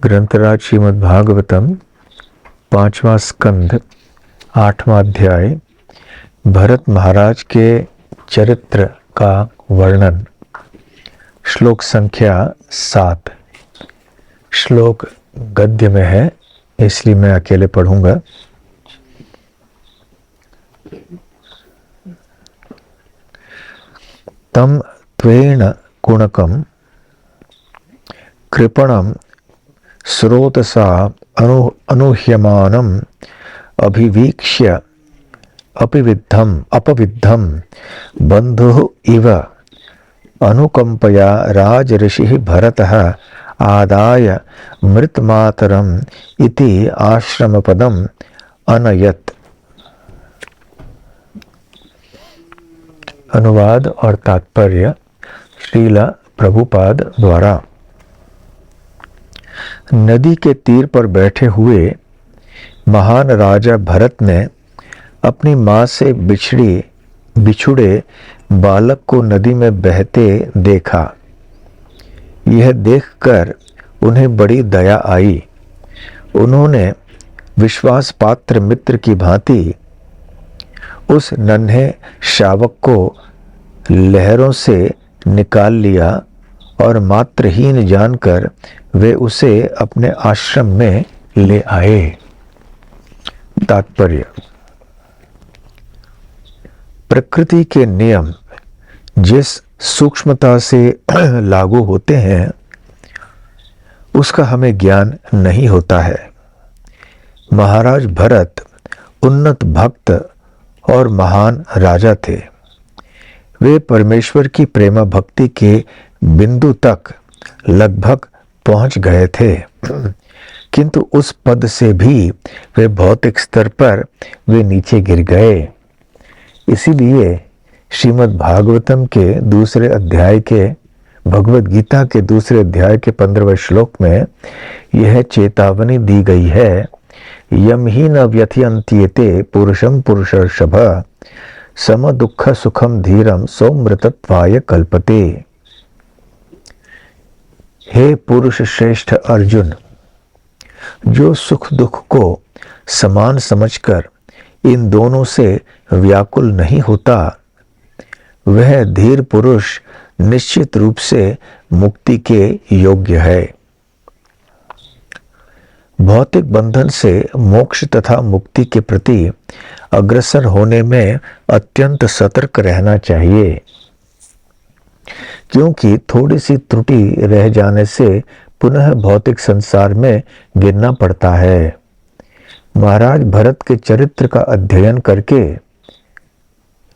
ग्रंथराज श्रीमद् भागवतम 5वां स्कंध 8वां अध्याय भरत महाराज के चरित्र का वर्णन। श्लोक संख्या 7। श्लोक गद्य में है, इसलिए मैं अकेले पढ़ूंगा। तम त्वेन कुणकम कृपणम स्रोतसा अनुह्यमानम अभिवीक्ष्य अपविद्धम बंधुः इव अनुकंपया राजऋषिः भरतः आदाय मृतमातरम इति आश्रमपदम अनयत। अनुवाद और तात्पर्य श्रील प्रभुपाद द्वारा। नदी के तीर पर बैठे हुए महान राजा भरत ने अपनी मां से बिछुड़े बालक को नदी में बहते देखा। यह देखकर उन्हें बड़ी दया आई। उन्होंने विश्वास पात्र मित्र की भांति उस नन्हे शावक को लहरों से निकाल लिया और मात्रहीन जानकर वे उसे अपने आश्रम में ले आए। तात्पर्य: प्रकृति के नियम जिस सूक्ष्मता से लागू होते हैं उसका हमें ज्ञान नहीं होता है। महाराज भरत उन्नत भक्त और महान राजा थे। वे परमेश्वर की प्रेम भक्ति के बिंदु तक लगभग पहुंच गए थे, किंतु उस पद से भी वे भौतिक स्तर पर वे नीचे गिर गए। इसीलिए श्रीमद् भागवतम के दूसरे अध्याय के भगवद गीता के दूसरे अध्याय के 15वें श्लोक में यह चेतावनी दी गई है, यम ही न व्यथयन्त्येते पुरुषम पुरुषर्षभ सम दुःख सुखम धीरम सौमृतत्वाय कल्पते। हे पुरुष श्रेष्ठ अर्जुन, जो सुख दुख को समान समझकर इन दोनों से व्याकुल नहीं होता, वह धीर पुरुष निश्चित रूप से मुक्ति के योग्य है। भौतिक बंधन से मोक्ष तथा मुक्ति के प्रति अग्रसर होने में अत्यंत सतर्क रहना चाहिए, क्योंकि थोड़ी सी त्रुटि रह जाने से पुनः भौतिक संसार में गिरना पड़ता है। महाराज भरत के चरित्र का अध्ययन करके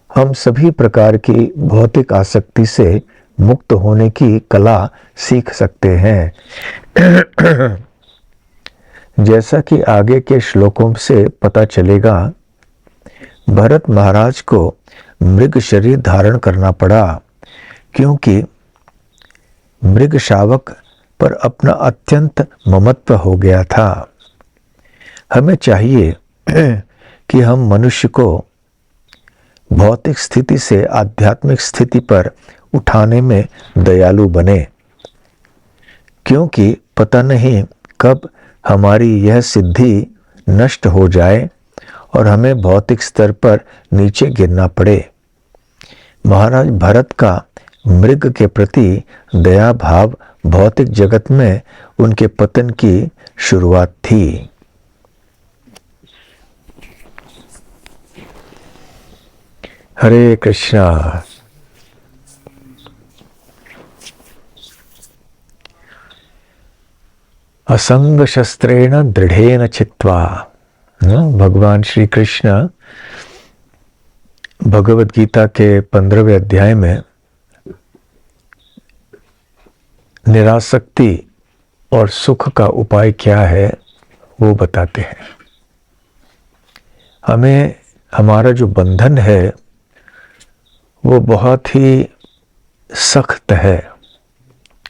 हम सभी प्रकार की भौतिक आसक्ति से मुक्त होने की कला सीख सकते हैं। जैसा कि आगे के श्लोकों से पता चलेगा, भरत महाराज को मृग शरीर धारण करना पड़ा, क्योंकि मृग शावक पर अपना अत्यंत ममत्व हो गया था। हमें चाहिए कि हम मनुष्य को भौतिक स्थिति से आध्यात्मिक स्थिति पर उठाने में दयालु बने, क्योंकि पता नहीं कब हमारी यह सिद्धि नष्ट हो जाए और हमें भौतिक स्तर पर नीचे गिरना पड़े। महाराज भरत का मृग के प्रति दया भाव भौतिक जगत में उनके पतन की शुरुआत थी। हरे कृष्णा। असंग शस्त्रेण दृढ़ेन चित्वा। भगवान श्री कृष्ण भगवद गीता के 15वें अध्याय में निरासक्ति और सुख का उपाय क्या है वो बताते हैं। हमें हमारा जो बंधन है वो बहुत ही सख्त है,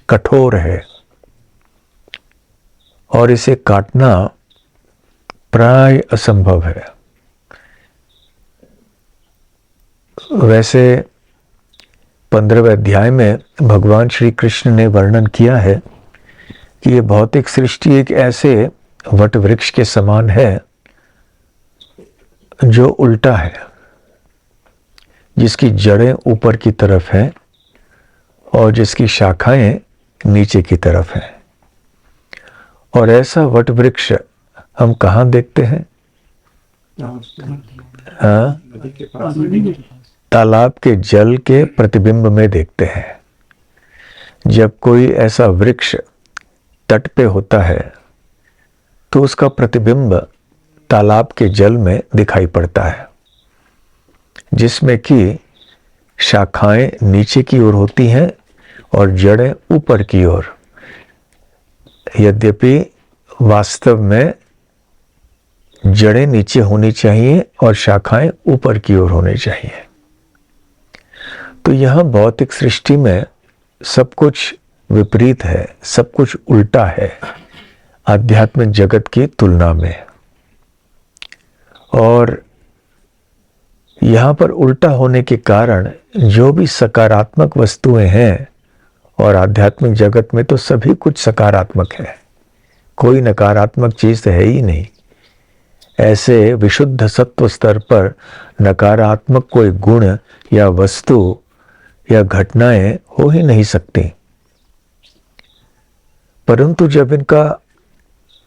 कठोर है, और इसे काटना प्राय असंभव है। वैसे 15वें अध्याय में भगवान श्री कृष्ण ने वर्णन किया है कि ये भौतिक सृष्टि एक ऐसे वट वृक्ष के समान है जो उल्टा है, जिसकी जड़ें ऊपर की तरफ हैं और जिसकी शाखाएं नीचे की तरफ हैं। और ऐसा वट वृक्ष हम कहाँ देखते हैं? हाँ, तालाब के जल के प्रतिबिंब में देखते हैं। जब कोई ऐसा वृक्ष तट पे होता है तो उसका प्रतिबिंब तालाब के जल में दिखाई पड़ता है, जिसमें कि शाखाएं नीचे की ओर होती हैं और जड़ें ऊपर की ओर। यद्यपि वास्तव में जड़ें नीचे होनी चाहिए और शाखाएं ऊपर की ओर होनी चाहिए। तो यह भौतिक सृष्टि में सब कुछ विपरीत है, सब कुछ उल्टा है आध्यात्मिक जगत की तुलना में। और यहाँ पर उल्टा होने के कारण जो भी सकारात्मक वस्तुएं हैं, और आध्यात्मिक जगत में तो सभी कुछ सकारात्मक है, कोई नकारात्मक चीज है ही नहीं। ऐसे विशुद्ध सत्व स्तर पर नकारात्मक कोई गुण या वस्तु या घटनाएं हो ही नहीं सकती। परंतु जब इनका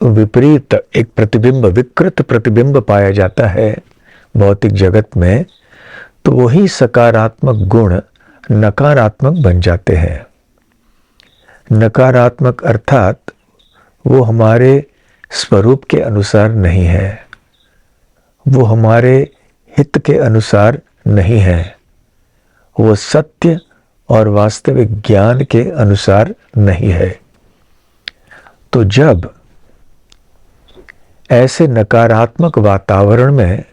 विपरीत एक प्रतिबिंब, विकृत प्रतिबिंब पाया जाता है भौतिक जगत में, तो वही सकारात्मक गुण नकारात्मक बन जाते हैं। नकारात्मक अर्थात वो हमारे स्वरूप के अनुसार नहीं है, वो हमारे हित के अनुसार नहीं है, वो सत्य और वास्तविक ज्ञान के अनुसार नहीं है। तो जब ऐसे नकारात्मक वातावरण में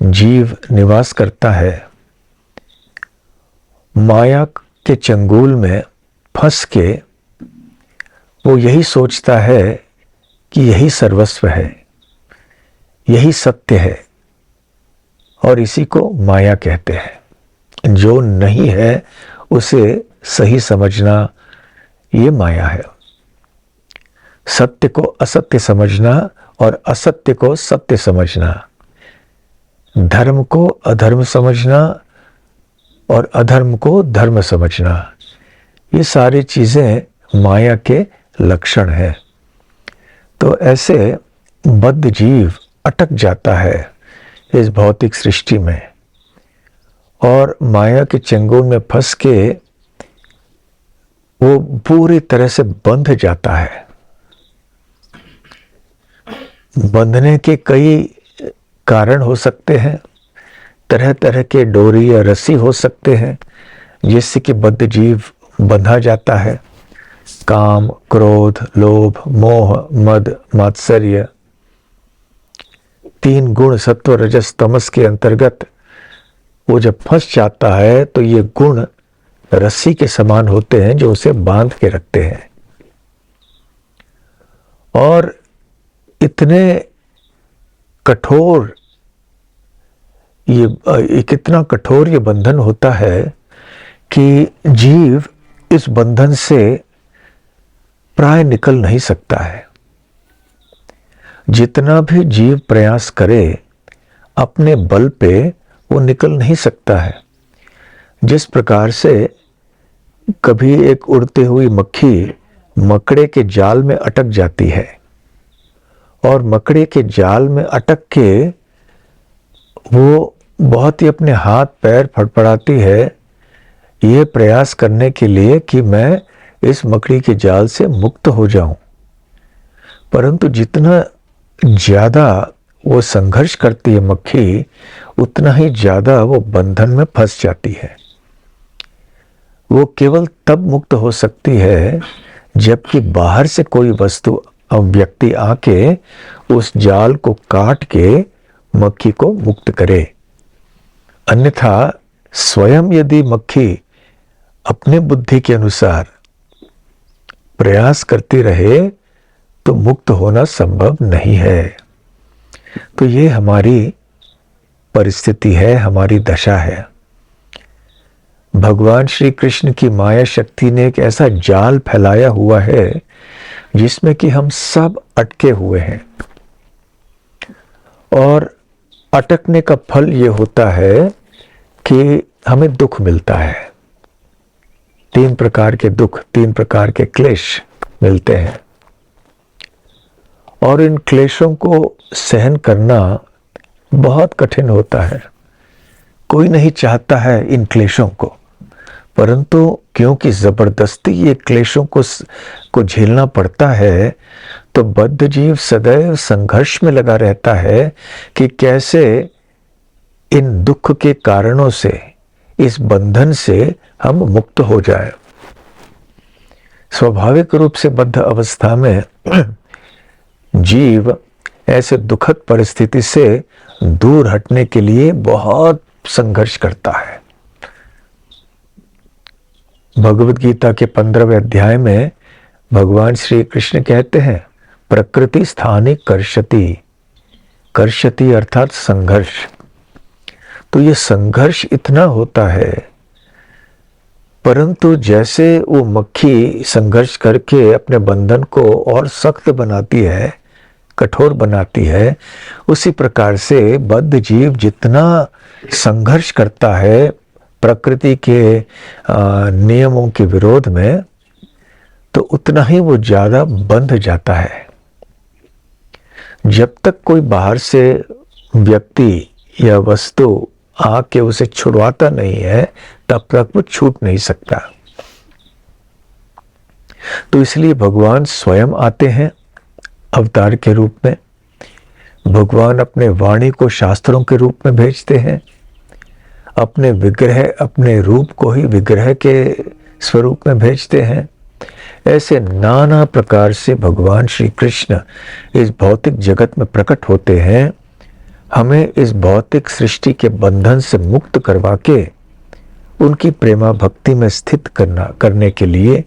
जीव निवास करता है, माया के चंगुल में फंस के वो यही सोचता है कि यही सर्वस्व है, यही सत्य है, और इसी को माया कहते हैं। जो नहीं है उसे सही समझना, ये माया है। सत्य को असत्य समझना और असत्य को सत्य समझना, धर्म को अधर्म समझना और अधर्म को धर्म समझना, ये सारी चीजें माया के लक्षण है। तो ऐसे बद्ध जीव अटक जाता है इस भौतिक सृष्टि में और माया के चंगुल में फंस के वो पूरी तरह से बंध जाता है। बंधने के कई कारण हो सकते हैं, तरह तरह के डोरी या रस्सी हो सकते हैं जिससे कि बद्ध जीव बंधा जाता है। काम, क्रोध, लोभ, मोह, मद, मात्सर्य, 3 गुण सत्व रजस तमस के अंतर्गत वो जब फंस जाता है तो ये गुण रस्सी के समान होते हैं जो उसे बांध के रखते हैं। और इतने कठोर ये कितना कठोर ये बंधन होता है कि जीव इस बंधन से प्राय निकल नहीं सकता है। जितना भी जीव प्रयास करे अपने बल पे वो निकल नहीं सकता है। जिस प्रकार से कभी एक उड़ती हुई मक्खी मकड़े के जाल में अटक जाती है और मकड़े के जाल में अटक के वो बहुत ही अपने हाथ पैर फड़फड़ाती है ये प्रयास करने के लिए कि मैं इस मकड़ी के जाल से मुक्त हो जाऊं, परंतु जितना ज्यादा वो संघर्ष करती है मक्खी, उतना ही ज्यादा वो बंधन में फंस जाती है। वो केवल तब मुक्त हो सकती है जबकि बाहर से कोई वस्तु व्यक्ति आके उस जाल को काट के मक्खी को मुक्त करे। अन्यथा स्वयं यदि मक्खी अपने बुद्धि के अनुसार प्रयास करती रहे तो मुक्त होना संभव नहीं है। तो ये हमारी परिस्थिति है, हमारी दशा है। भगवान श्री कृष्ण की माया शक्ति ने एक ऐसा जाल फैलाया हुआ है जिसमें कि हम सब अटके हुए हैं। और अटकने का फल ये होता है कि हमें दुख मिलता है। 3 प्रकार के दुख, 3 प्रकार के क्लेश मिलते हैं, और इन क्लेशों को सहन करना बहुत कठिन होता है। कोई नहीं चाहता है इन क्लेशों को, परंतु क्योंकि जबरदस्ती ये क्लेशों को झेलना पड़ता है, तो बद्ध जीव सदैव संघर्ष में लगा रहता है कि कैसे इन दुख के कारणों से, इस बंधन से हम मुक्त हो जाए। स्वाभाविक रूप से बद्ध अवस्था में जीव ऐसे दुखद परिस्थिति से दूर हटने के लिए बहुत संघर्ष करता है। भगवद गीता के 15वें अध्याय में भगवान श्री कृष्ण कहते हैं, प्रकृति स्थानी कर्षति, कर्षति अर्थात संघर्ष। तो ये संघर्ष इतना होता है, परंतु जैसे वो मक्खी संघर्ष करके अपने बंधन को और सख्त बनाती है, कठोर बनाती है, उसी प्रकार से बद्ध जीव जितना संघर्ष करता है प्रकृति के नियमों के विरोध में, तो उतना ही वो ज्यादा बंध जाता है। जब तक कोई बाहर से व्यक्ति या वस्तु आके उसे छुड़वाता नहीं है, तब तक वो छूट नहीं सकता। तो इसलिए भगवान स्वयं आते हैं अवतार के रूप में। भगवान अपने वाणी को शास्त्रों के रूप में भेजते हैं, अपने विग्रह, अपने रूप को ही विग्रह के स्वरूप में भेजते हैं। ऐसे नाना प्रकार से भगवान श्री कृष्ण इस भौतिक जगत में प्रकट होते हैं, हमें इस भौतिक सृष्टि के बंधन से मुक्त करवा के उनकी प्रेमा भक्ति में स्थित करने के लिए,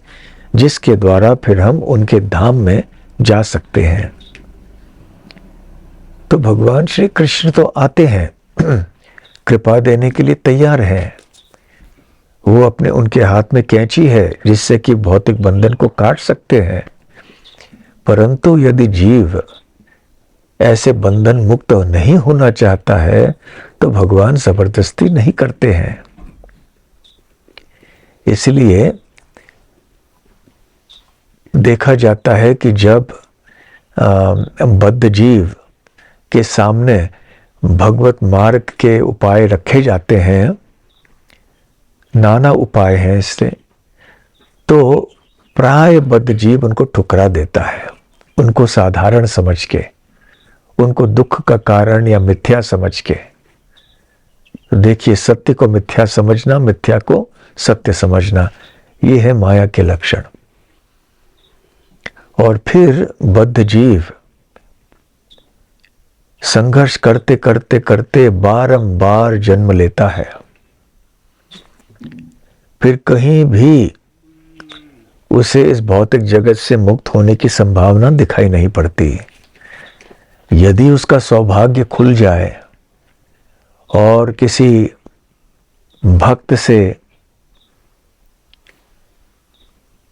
जिसके द्वारा फिर हम उनके धाम में जा सकते हैं। तो भगवान श्री कृष्ण तो आते हैं, कृपा देने के लिए तैयार हैं। वो अपने, उनके हाथ में कैंची है जिससे कि भौतिक बंधन को काट सकते हैं। परंतु यदि जीव ऐसे बंधन मुक्त नहीं होना चाहता है, तो भगवान जबरदस्ती नहीं करते हैं। इसलिए देखा जाता है कि जब बद्ध जीव के सामने भगवत मार्ग के उपाय रखे जाते हैं, नाना उपाय हैं इससे, तो प्राय बद्ध जीव उनको ठुकरा देता है, उनको साधारण समझ के, उनको दुख का कारण या मिथ्या समझ के। देखिए, सत्य को मिथ्या समझना, मिथ्या को सत्य समझना, ये है माया के लक्षण। और फिर बद्ध जीव संघर्ष करते करते करते बारंबार जन्म लेता है। फिर कहीं भी उसे इस भौतिक जगत से मुक्त होने की संभावना दिखाई नहीं पड़ती। यदि उसका सौभाग्य खुल जाए और किसी भक्त से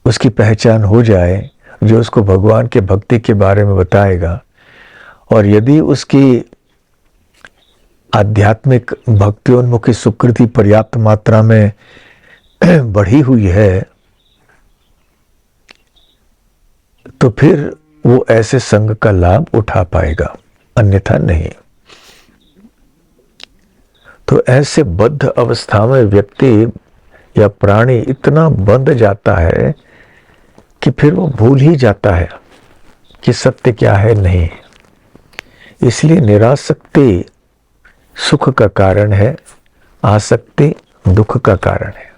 उसकी पहचान हो जाए, जो उसको भगवान के भक्ति के बारे में बताएगा, और यदि उसकी आध्यात्मिक भक्तियोन्मुखी सुकृति पर्याप्त मात्रा में बढ़ी हुई है, तो फिर वो ऐसे संग का लाभ उठा पाएगा, अन्यथा नहीं। तो ऐसे बद्ध अवस्था में व्यक्ति या प्राणी इतना बंध जाता है कि फिर वो भूल ही जाता है कि सत्य क्या है, नहीं। इसलिए निरासक्ति सुख का कारण है, आसक्ति दुख का कारण है।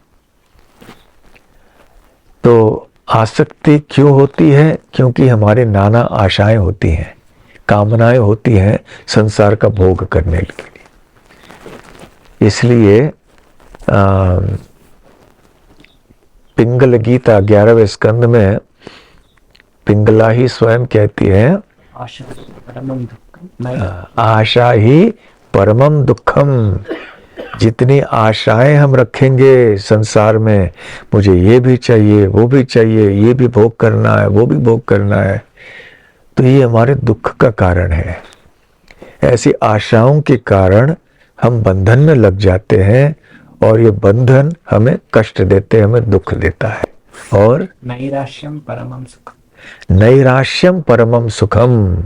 तो आसक्ति क्यों होती है? क्योंकि हमारे नाना आशाएं होती हैं, कामनाएं होती हैं संसार का भोग करने के लिए। इसलिए पिंगल गीता 11वें स्कंद में पिंगला ही स्वयं कहती है, आशा ही परमम दुखम। जितनी आशाएं हम रखेंगे संसार में, मुझे ये भी चाहिए, वो भी चाहिए, ये भी भोग करना है, वो भी भोग करना है, तो ये हमारे दुख का कारण है। ऐसी आशाओं के कारण हम बंधन में लग जाते हैं और ये बंधन हमें कष्ट देते, हमें दुख देता है। और नैराश्यम परमम सुखम, नैराश्यम परमम सुखम,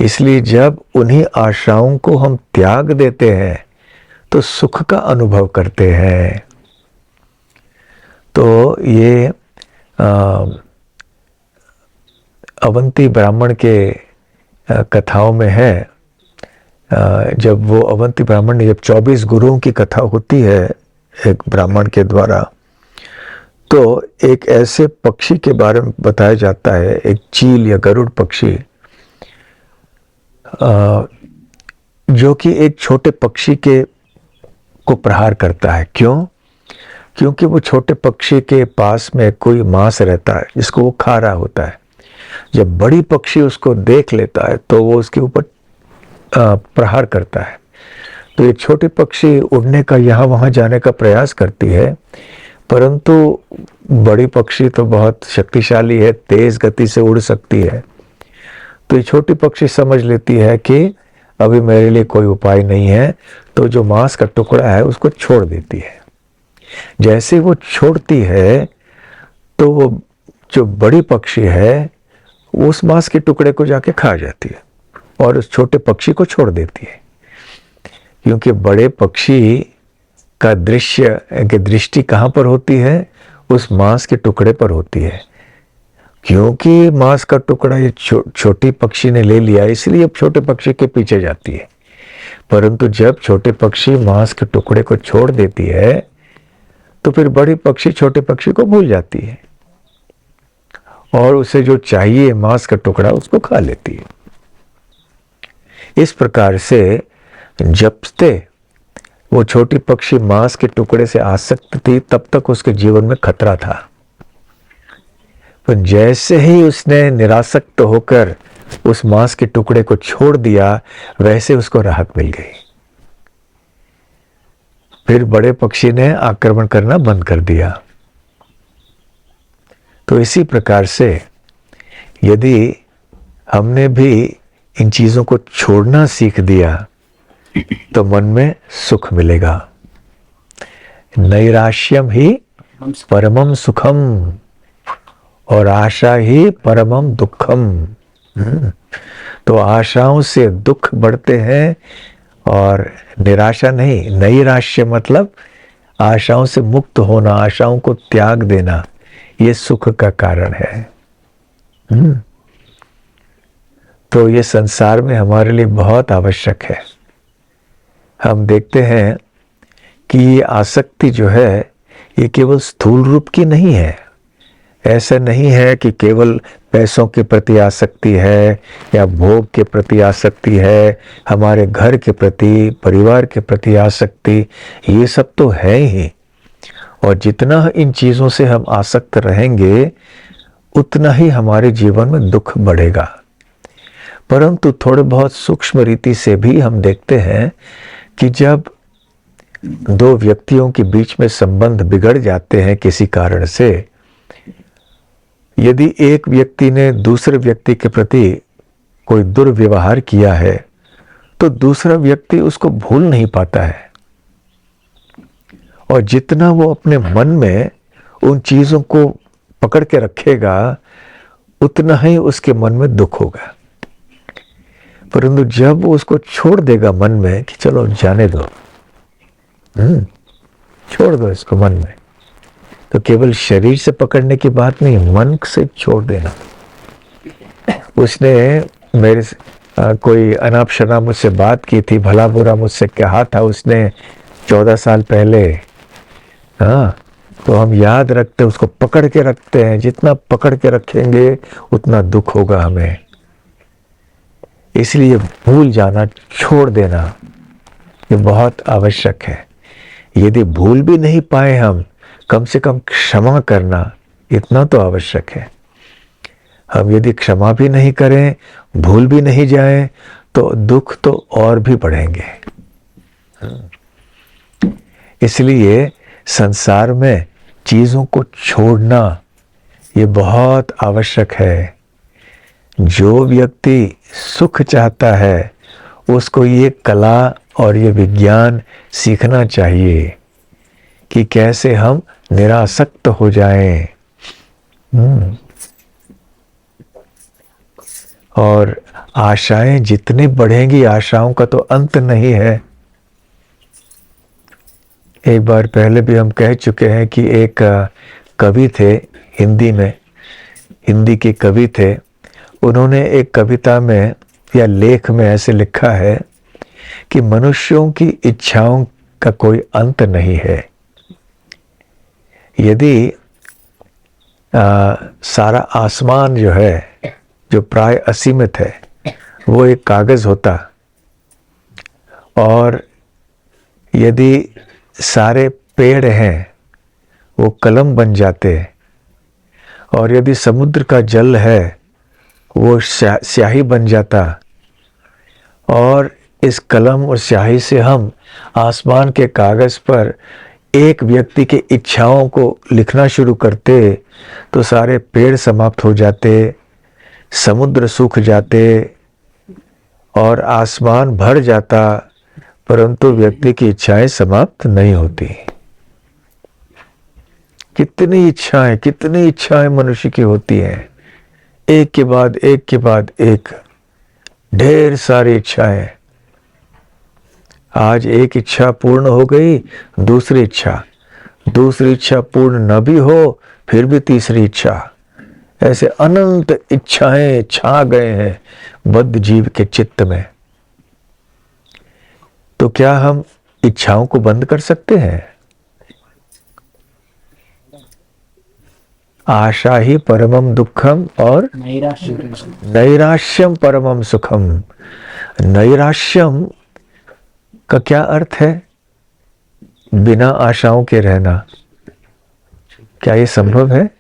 इसलिए जब उन्हीं आशाओं को हम त्याग देते हैं तो सुख का अनुभव करते हैं। तो ये अवंती ब्राह्मण के कथाओं में है। जब वो अवंती ब्राह्मण ने, जब 24 गुरुओं की कथा होती है एक ब्राह्मण के द्वारा, तो एक ऐसे पक्षी के बारे में बताया जाता है, एक चील या गरुड़ पक्षी, जो कि एक छोटे पक्षी को प्रहार करता है। क्यों? क्योंकि वो छोटे पक्षी के पास में कोई मांस रहता है जिसको वो खा रहा होता है। जब बड़ी पक्षी उसको देख लेता है तो वो उसके ऊपर प्रहार करता है। तो ये छोटे पक्षी उड़ने का, यहाँ वहाँ जाने का प्रयास करती है, परंतु बड़ी पक्षी तो बहुत शक्तिशाली है, तेज गति से उड़ सकती है। तो ये छोटी पक्षी समझ लेती है कि अभी मेरे लिए कोई उपाय नहीं है, तो जो मांस का टुकड़ा है उसको छोड़ देती है। जैसे वो छोड़ती है तो वो जो बड़ी पक्षी है उस मांस के टुकड़े को जाके खा जाती है और उस छोटे पक्षी को छोड़ देती है। क्योंकि बड़े पक्षी का दृष्टि कहाँ पर होती है? उस मांस के टुकड़े पर होती है। क्योंकि मांस का टुकड़ा ये छोटी पक्षी ने ले लिया, इसलिए अब छोटे पक्षी के पीछे जाती है। परंतु जब छोटे पक्षी मांस के टुकड़े को छोड़ देती है तो फिर बड़ी पक्षी छोटे पक्षी को भूल जाती है और उसे जो चाहिए मांस का टुकड़ा उसको खा लेती है। इस प्रकार से जब से वो छोटी पक्षी मांस के टुकड़े से आसक्त थी तब तक उसके जीवन में खतरा था। पर जैसे ही उसने निरासक्त होकर उस मांस के टुकड़े को छोड़ दिया, वैसे उसको राहत मिल गई। फिर बड़े पक्षी ने आक्रमण करना बंद कर दिया। तो इसी प्रकार से यदि हमने भी इन चीजों को छोड़ना सीख दिया तो मन में सुख मिलेगा। नैराश्यम ही परमम सुखम और आशा ही परमम दुखम। तो आशाओं से दुख बढ़ते हैं और निराशा नहीं, नैराश्य मतलब आशाओं से मुक्त होना, आशाओं को त्याग देना, ये सुख का कारण है। तो ये संसार में हमारे लिए बहुत आवश्यक है। हम देखते हैं कि ये आसक्ति जो है ये केवल स्थूल रूप की नहीं है। ऐसा नहीं है कि केवल पैसों के प्रति आसक्ति है या भोग के प्रति आसक्ति है, हमारे घर के प्रति, परिवार के प्रति आसक्ति, ये सब तो है ही। और जितना इन चीज़ों से हम आसक्त रहेंगे उतना ही हमारे जीवन में दुख बढ़ेगा। परंतु थोड़े बहुत सूक्ष्म रीति से भी हम देखते हैं कि जब दो व्यक्तियों के बीच में संबंध बिगड़ जाते हैं किसी कारण से, यदि एक व्यक्ति ने दूसरे व्यक्ति के प्रति कोई दुर्व्यवहार किया है तो दूसरा व्यक्ति उसको भूल नहीं पाता है, और जितना वो अपने मन में उन चीजों को पकड़ के रखेगा उतना ही उसके मन में दुख होगा। परंतु जब वो उसको छोड़ देगा मन में कि चलो जाने दो, छोड़ दो इसको मन में, तो केवल शरीर से पकड़ने की बात नहीं, मन से छोड़ देना। उसने मेरे कोई अनाप शनाप मुझसे बात की थी, भला बुरा मुझसे कहा था उसने 14 साल पहले। हाँ, तो हम याद रखते, उसको पकड़ के रखते हैं। जितना पकड़ के रखेंगे उतना दुख होगा हमें। इसलिए भूल जाना, छोड़ देना, ये बहुत आवश्यक है। यदि भूल भी नहीं पाए हम, कम से कम क्षमा करना इतना तो आवश्यक है। हम यदि क्षमा भी नहीं करें, भूल भी नहीं जाएं, तो दुख तो और भी बढ़ेंगे। इसलिए संसार में चीज़ों को छोड़ना ये बहुत आवश्यक है। जो व्यक्ति सुख चाहता है उसको ये कला और ये विज्ञान सीखना चाहिए कि कैसे हम निरासक्त हो जाएं। और आशाएं जितनी बढ़ेंगी, आशाओं का तो अंत नहीं है। एक बार पहले भी हम कह चुके हैं कि एक कवि थे हिंदी में, हिंदी के कवि थे। उन्होंने एक कविता में या लेख में ऐसे लिखा है कि मनुष्यों की इच्छाओं का कोई अंत नहीं है। यदि सारा आसमान जो है, जो प्राय असीमित है, वो एक कागज़ होता, और यदि सारे पेड़ हैं वो कलम बन जाते, और यदि समुद्र का जल है वो स्याही बन जाता, और इस कलम और स्याही से हम आसमान के कागज़ पर एक व्यक्ति की इच्छाओं को लिखना शुरू करते तो सारे पेड़ समाप्त हो जाते, समुद्र सूख जाते और आसमान भर जाता, परंतु व्यक्ति की इच्छाएं समाप्त नहीं होती। कितनी इच्छाएं मनुष्य की होती हैं, एक के बाद एक, ढेर सारी इच्छाएं। आज एक इच्छा पूर्ण हो गई, दूसरी इच्छा पूर्ण न भी हो, फिर भी तीसरी इच्छा। ऐसे अनंत इच्छाएं छा गए हैं बद्ध जीव के चित्त में। तो क्या हम इच्छाओं को बंद कर सकते हैं? आशा ही परमम दुखम और नैराश्यम परमम सुखम। नैराश्यम का क्या अर्थ है? बिना आशाओं के रहना। क्या ये संभव है?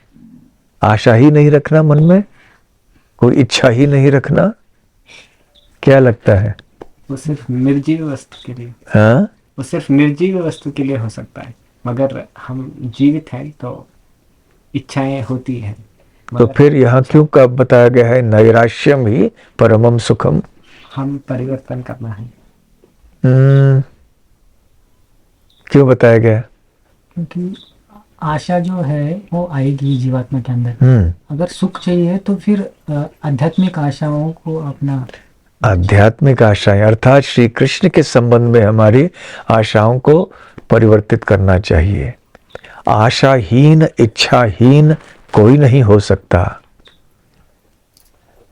आशा ही नहीं रखना मन में, कोई इच्छा ही नहीं रखना। क्या लगता है? वो सिर्फ निर्जीव वस्तु के लिए, हाँ, वो सिर्फ निर्जीव वस्तु के लिए हो सकता है, मगर हम जीवित हैं तो इच्छाएं होती हैं। तो फिर यहाँ क्यों कब बताया गया है नैराश्यम ही परमम सुखम? हम परिवर्तन करना है। क्यों बताया गया? क्योंकि आशा जो है वो आएगी जीवात्मा के अंदर। अगर सुख चाहिए तो फिर आध्यात्मिक आशाओं को अपना, आध्यात्मिक आशाएं अर्थात श्री कृष्ण के संबंध में हमारी आशाओं को परिवर्तित करना चाहिए। आशाहीन, इच्छाहीन कोई नहीं हो सकता।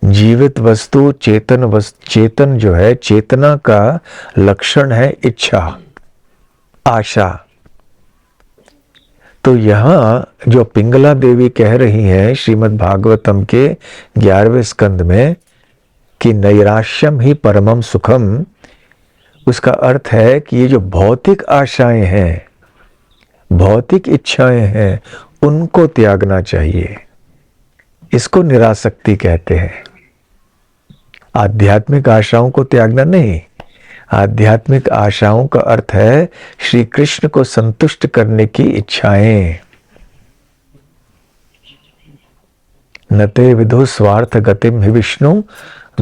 जीवित वस्तु, चेतन जो है, चेतना का लक्षण है इच्छा, आशा। तो यहां जो पिंगला देवी कह रही हैं श्रीमद् भागवतम के 11वें स्कंद में कि नैराश्यम ही परमम सुखम, उसका अर्थ है कि ये जो भौतिक आशाएं हैं, भौतिक इच्छाएं हैं, उनको त्यागना चाहिए। इसको निरासक्ति कहते हैं। आध्यात्मिक आशाओं को त्यागना नहीं। आध्यात्मिक आशाओं का अर्थ है श्री कृष्ण को संतुष्ट करने की इच्छाएं। नते विदु स्वार्थ गतिम हि विष्णु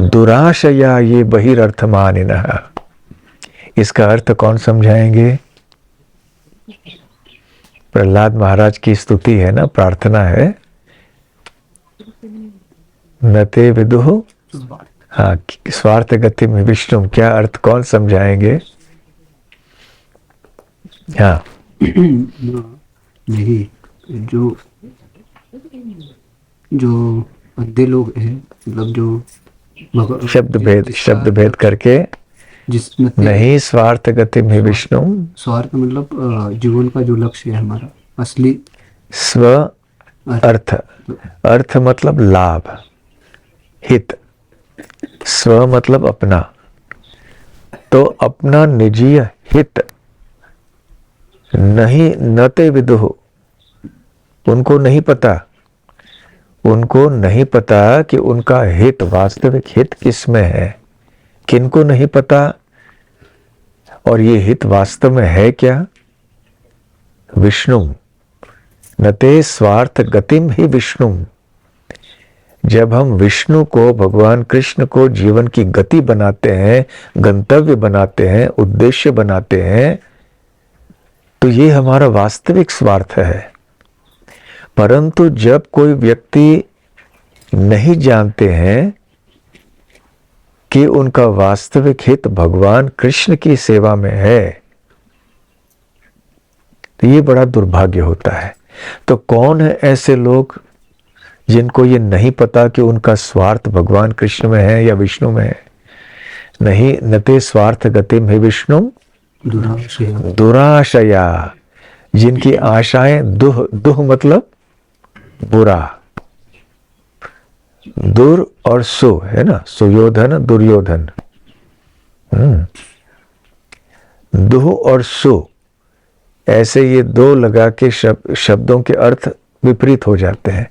दुराशया ये बहिरर्थमानिनः। इसका अर्थ कौन समझाएंगे? प्रहलाद महाराज की स्तुति है ना, प्रार्थना है। नते विदु, हाँ, स्वार्थ गति में विष्णु, क्या अर्थ कौन समझाएंगे? हाँ, नहीं, जो अंधे लोग हैं, मतलब जो शब्द भेद करके जिसमें नहीं, स्वार्थ गति में विष्णु। स्वार्थ मतलब जीवन का जो लक्ष्य है हमारा असली, स्व अर्थ मतलब लाभ, हित। स्व मतलब अपना, तो अपना निजी हित नहीं, नते विदुः, उनको नहीं पता कि उनका हित, वास्तविक हित किसमें है, किनको नहीं पता। और ये हित वास्तव में है क्या? विष्णु न ते स्वार्थ गतिम ही विष्णु। जब हम विष्णु को, भगवान कृष्ण को जीवन की गति बनाते हैं, गंतव्य बनाते हैं, उद्देश्य बनाते हैं, तो ये हमारा वास्तविक स्वार्थ है। परंतु जब कोई व्यक्ति नहीं जानते हैं कि उनका वास्तविक हित भगवान कृष्ण की सेवा में है, तो ये बड़ा दुर्भाग्य होता है। तो कौन है ऐसे लोग जिनको ये नहीं पता कि उनका स्वार्थ भगवान कृष्ण में है या विष्णु में है? नहीं, नते स्वार्थ गतिम ही विष्णु दुराशया, जिनकी आशाएं दुह मतलब बुरा, दुर और सु है ना, सुयोधन दुर्योधन, दुह और सु, ऐसे ये दो लगा के शब्दों के अर्थ विपरीत हो जाते हैं।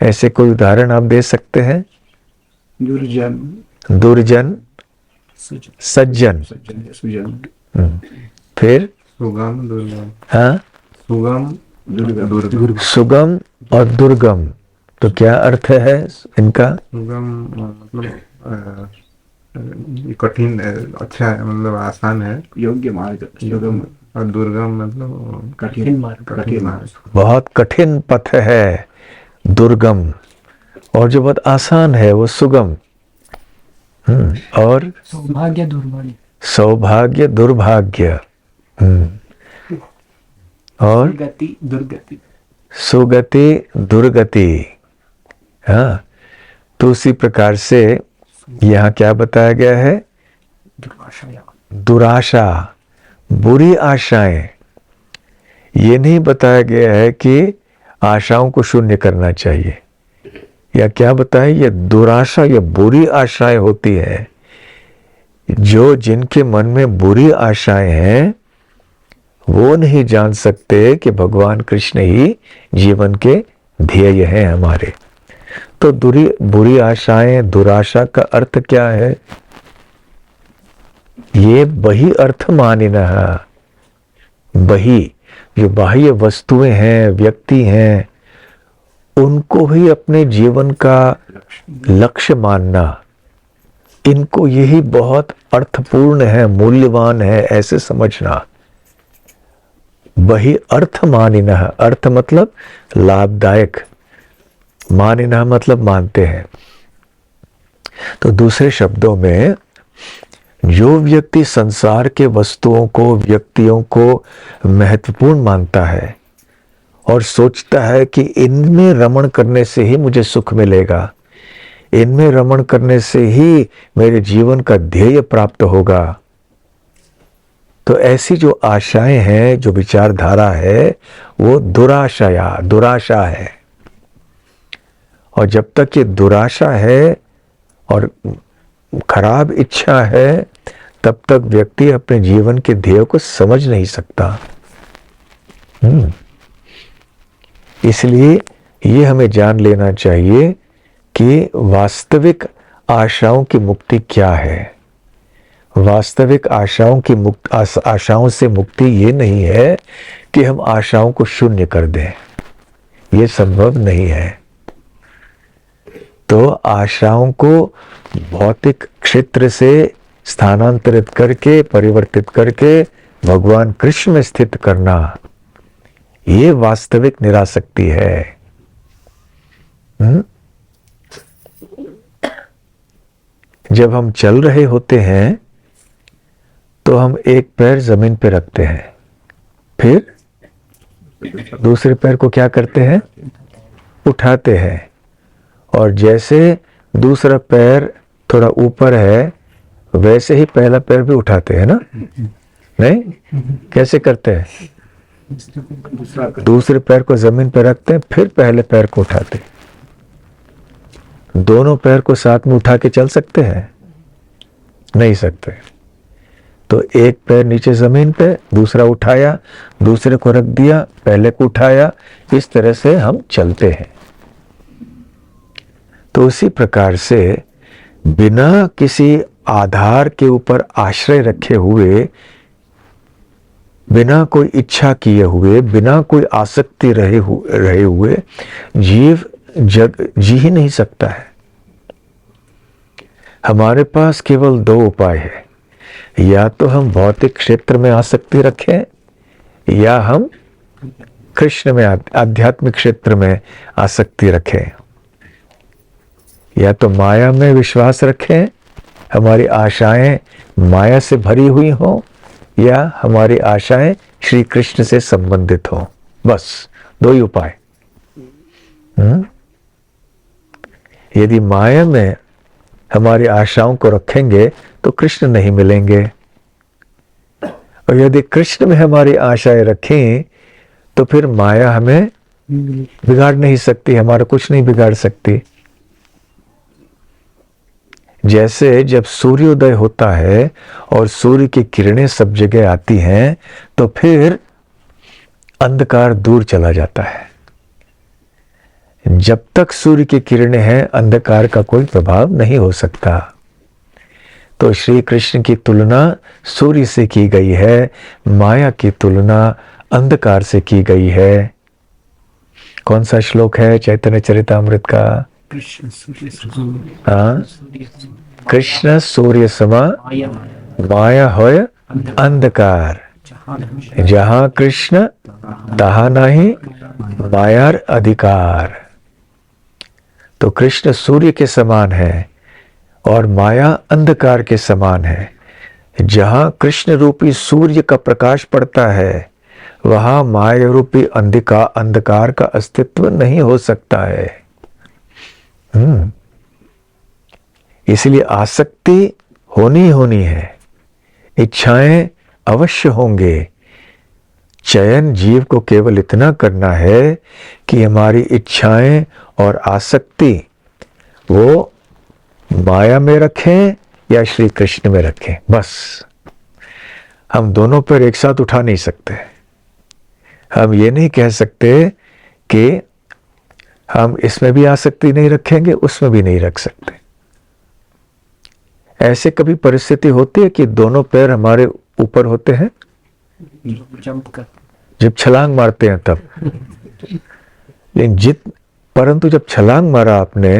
ऐसे कोई उदाहरण आप दे सकते हैं? दुर्जन, सज्जन, फिर हाँ, सुगम और दुर्गम। तो क्या अर्थ है इनका? सुगम मतलब कठिन, अच्छा है, मतलब आसान है, योग्य मार्ग, सुगम, और दुर्गम मतलब कठिन मार्ग, कठिन मार्ग। बहुत कठिन पथ है दुर्गम, और जो बहुत आसान है वो सुगम। और सौभाग्य दुर्भाग्य, सौभाग्य दुर्भाग्य, और गति दुर्गति, सुगति दुर्गति। हाँ, तो उसी प्रकार से यहाँ क्या बताया गया है? दुराशा, बुरी आशाएं। ये नहीं बताया गया है कि आशाओं को शून्य करना चाहिए, या क्या बताया? ये दुराशा या बुरी आशाएं होती है। जो जिनके मन में बुरी आशाएं हैं वो नहीं जान सकते कि भगवान कृष्ण ही जीवन के ध्येय हैं हमारे। तो बुरी आशाएं, दुराशा का अर्थ क्या है? ये बही अर्थ मानिनः, बही जो बाह्य वस्तुएं हैं, व्यक्ति हैं, उनको ही अपने जीवन का लक्ष्य मानना, इनको यही बहुत अर्थपूर्ण है, मूल्यवान है, ऐसे समझना। वही अर्थ मानिनः, अर्थ मतलब लाभदायक, मानिनः मतलब मानते हैं। तो दूसरे शब्दों में, जो व्यक्ति संसार के वस्तुओं को, व्यक्तियों को महत्वपूर्ण मानता है और सोचता है कि इनमें रमण करने से ही मुझे सुख मिलेगा, इनमें रमण करने से ही मेरे जीवन का ध्येय प्राप्त होगा, तो ऐसी जो आशाएं हैं, जो विचारधारा है, वो दुराशा है। और जब तक ये दुराशा है और खराब इच्छा है, तब तक व्यक्ति अपने जीवन के ध्येय को समझ नहीं सकता। इसलिए ये हमें जान लेना चाहिए कि वास्तविक आशाओं की मुक्ति क्या है। वास्तविक आशाओं से मुक्ति ये नहीं है कि हम आशाओं को शून्य कर दें, ये संभव नहीं है। तो आशाओं को भौतिक क्षेत्र से स्थानांतरित करके, परिवर्तित करके भगवान कृष्ण में स्थित करना, ये वास्तविक निरासक्ति है। जब हम चल रहे होते हैं तो हम एक पैर जमीन पे रखते हैं, फिर दूसरे पैर को क्या करते हैं? उठाते हैं। और जैसे दूसरा पैर थोड़ा ऊपर है, वैसे ही पहला पैर भी उठाते हैं ना? नहीं? कैसे करते हैं? दूसरे पैर को जमीन पर रखते हैं, फिर पहले पैर को उठाते हैं। दोनों पैर को साथ में उठा के चल सकते हैं? नहीं सकते। तो एक पैर नीचे जमीन पे, दूसरा उठाया, दूसरे को रख दिया, पहले को उठाया, इस तरह से हम चलते हैं। तो उसी प्रकार से बिना किसी आधार के ऊपर आश्रय रखे हुए बिना कोई इच्छा किए हुए, बिना कोई आसक्ति रहे हुए जीव जी ही नहीं सकता है। हमारे पास केवल दो उपाय है, या तो हम भौतिक क्षेत्र में आसक्ति रखें, या हम कृष्ण में आध्यात्मिक क्षेत्र में आसक्ति रखें। या तो माया में विश्वास रखें, हमारी आशाएं माया से भरी हुई हों, या हमारी आशाएं श्री कृष्ण से संबंधित हों। बस दो ही उपाय। यदि माया में हमारी आशाओं को रखेंगे तो कृष्ण नहीं मिलेंगे, और यदि कृष्ण में हमारी आशाएं रखें तो फिर माया हमें बिगाड़ नहीं सकती, हमारा कुछ नहीं बिगाड़ सकती। जैसे जब सूर्योदय होता है और सूर्य की किरणें सब जगह आती हैं तो फिर अंधकार दूर चला जाता है। जब तक सूर्य की किरणें हैं अंधकार का कोई प्रभाव नहीं हो सकता। तो श्री कृष्ण की तुलना सूर्य से की गई है, माया की तुलना अंधकार से की गई है। कौन सा श्लोक है चैतन्य चरितामृत का? कृष्ण सूर्य हाँ, कृष्ण सूर्य समा माया होय अंधकार, जहां कृष्ण तहाँ नहीं मायार अधिकार। तो कृष्ण सूर्य के समान है और माया अंधकार के समान है। जहां कृष्ण रूपी सूर्य का प्रकाश पड़ता है वहां माया रूपी अंधकार का अस्तित्व नहीं हो सकता है। इसलिए आसक्ति होनी है, इच्छाएं अवश्य होंगे। चयन जीव को केवल इतना करना है कि हमारी इच्छाएं और आसक्ति वो माया में रखें या श्री कृष्ण में रखें। बस हम दोनों पर एक साथ उठा नहीं सकते। हम ये नहीं कह सकते कि हम इसमें भी आसक्ति नहीं रखेंगे, उसमें भी नहीं रख सकते। ऐसे कभी परिस्थिति होती है कि दोनों पैर हमारे ऊपर होते हैं? जंप कर, जब छलांग मारते हैं तब। लेकिन परंतु जब छलांग मारा आपने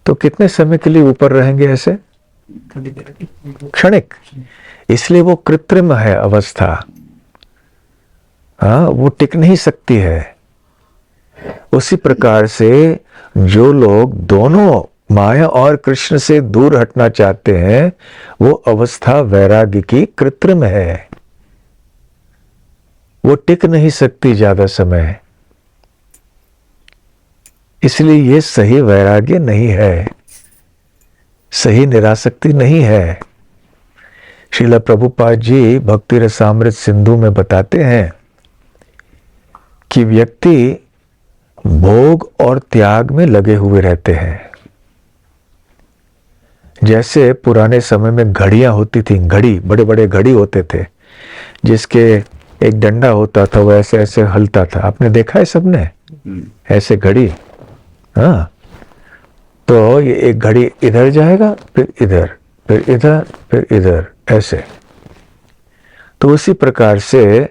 तो कितने समय के लिए ऊपर रहेंगे? ऐसे क्षणिक। इसलिए वो कृत्रिम है अवस्था। हाँ, वो टिक नहीं सकती है। उसी प्रकार से जो लोग दोनों माया और कृष्ण से दूर हटना चाहते हैं वो अवस्था वैराग्य की कृत्रिम है, वो टिक नहीं सकती ज्यादा समय। इसलिए ये सही वैराग्य नहीं है, सही निरासक्ति नहीं है। श्रील प्रभुपाद जी भक्ति रसामृत सिंधु में बताते हैं कि व्यक्ति भोग और त्याग में लगे हुए रहते हैं। जैसे पुराने समय में घड़ियां होती थी, घड़ी, बड़े बड़े घड़ी होते थे जिसके एक डंडा होता था, वो ऐसे ऐसे हलता था। आपने देखा है सबने ऐसे घड़ी? हाँ, तो ये एक घड़ी इधर जाएगा, फिर इधर, फिर इधर, फिर इधर, ऐसे। तो उसी प्रकार से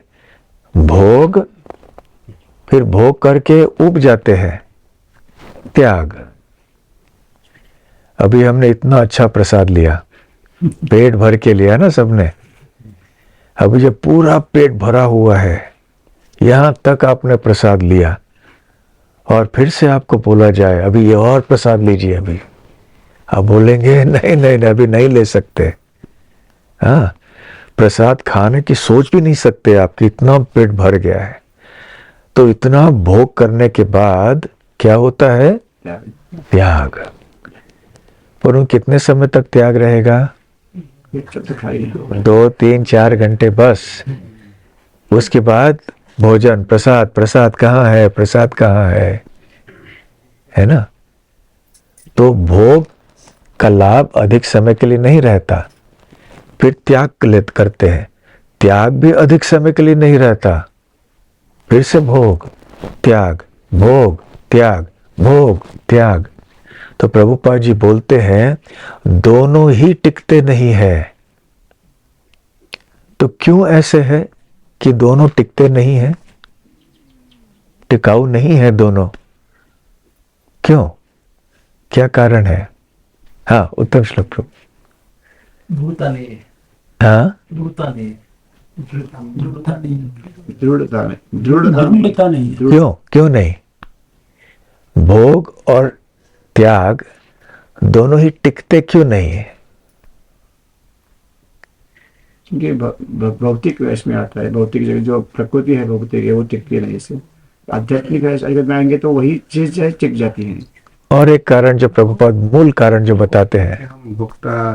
भोग, फिर भोग करके उब जाते हैं त्याग। अभी हमने इतना अच्छा प्रसाद लिया, पेट भर के लिया ना सबने। अभी जब पूरा पेट भरा हुआ है, यहां तक आपने प्रसाद लिया और फिर से आपको बोला जाए अभी ये और प्रसाद लीजिए, अभी आप बोलेंगे नहीं नहीं अभी नहीं ले सकते। हाँ, प्रसाद खाने की सोच भी नहीं सकते आपकी, इतना पेट भर गया है। तो इतना भोग करने के बाद क्या होता है? त्याग। पर उन कितने समय तक त्याग रहेगा? 2, 3, 4 घंटे बस। उसके बाद भोजन, प्रसाद, प्रसाद कहाँ है, प्रसाद कहाँ है ना? तो भोग का लाभ अधिक समय के लिए नहीं रहता। फिर त्याग करते हैं, त्याग भी अधिक समय के लिए नहीं रहता। फिर से भोग त्याग, भोग त्याग, भोग त्याग। तो प्रभुपाद जी बोलते हैं दोनों ही टिकते नहीं है। तो क्यों ऐसे है? कि दोनों टिकते नहीं हैं, टिकाऊ नहीं है दोनों? क्यों, क्या कारण है? हाँ, उत्तम श्लोक प्रभु। हाँ, दृढ़ता नहीं, दृढ़ता नहीं। क्यों क्यों नहीं? भोग और त्याग दोनों ही टिकते क्यों नहीं है? क्योंकि भौतिक वैश में आता है, भौतिक जगह जो प्रकृति है भौतिक है वो टिकती नहीं से। आध्यात्मिक वैश अगर में आएंगे तो वही चीज है टिक जाती है। और एक कारण जो प्रभुपाद मूल कारण जो बताते हैं, हम भोक्ता,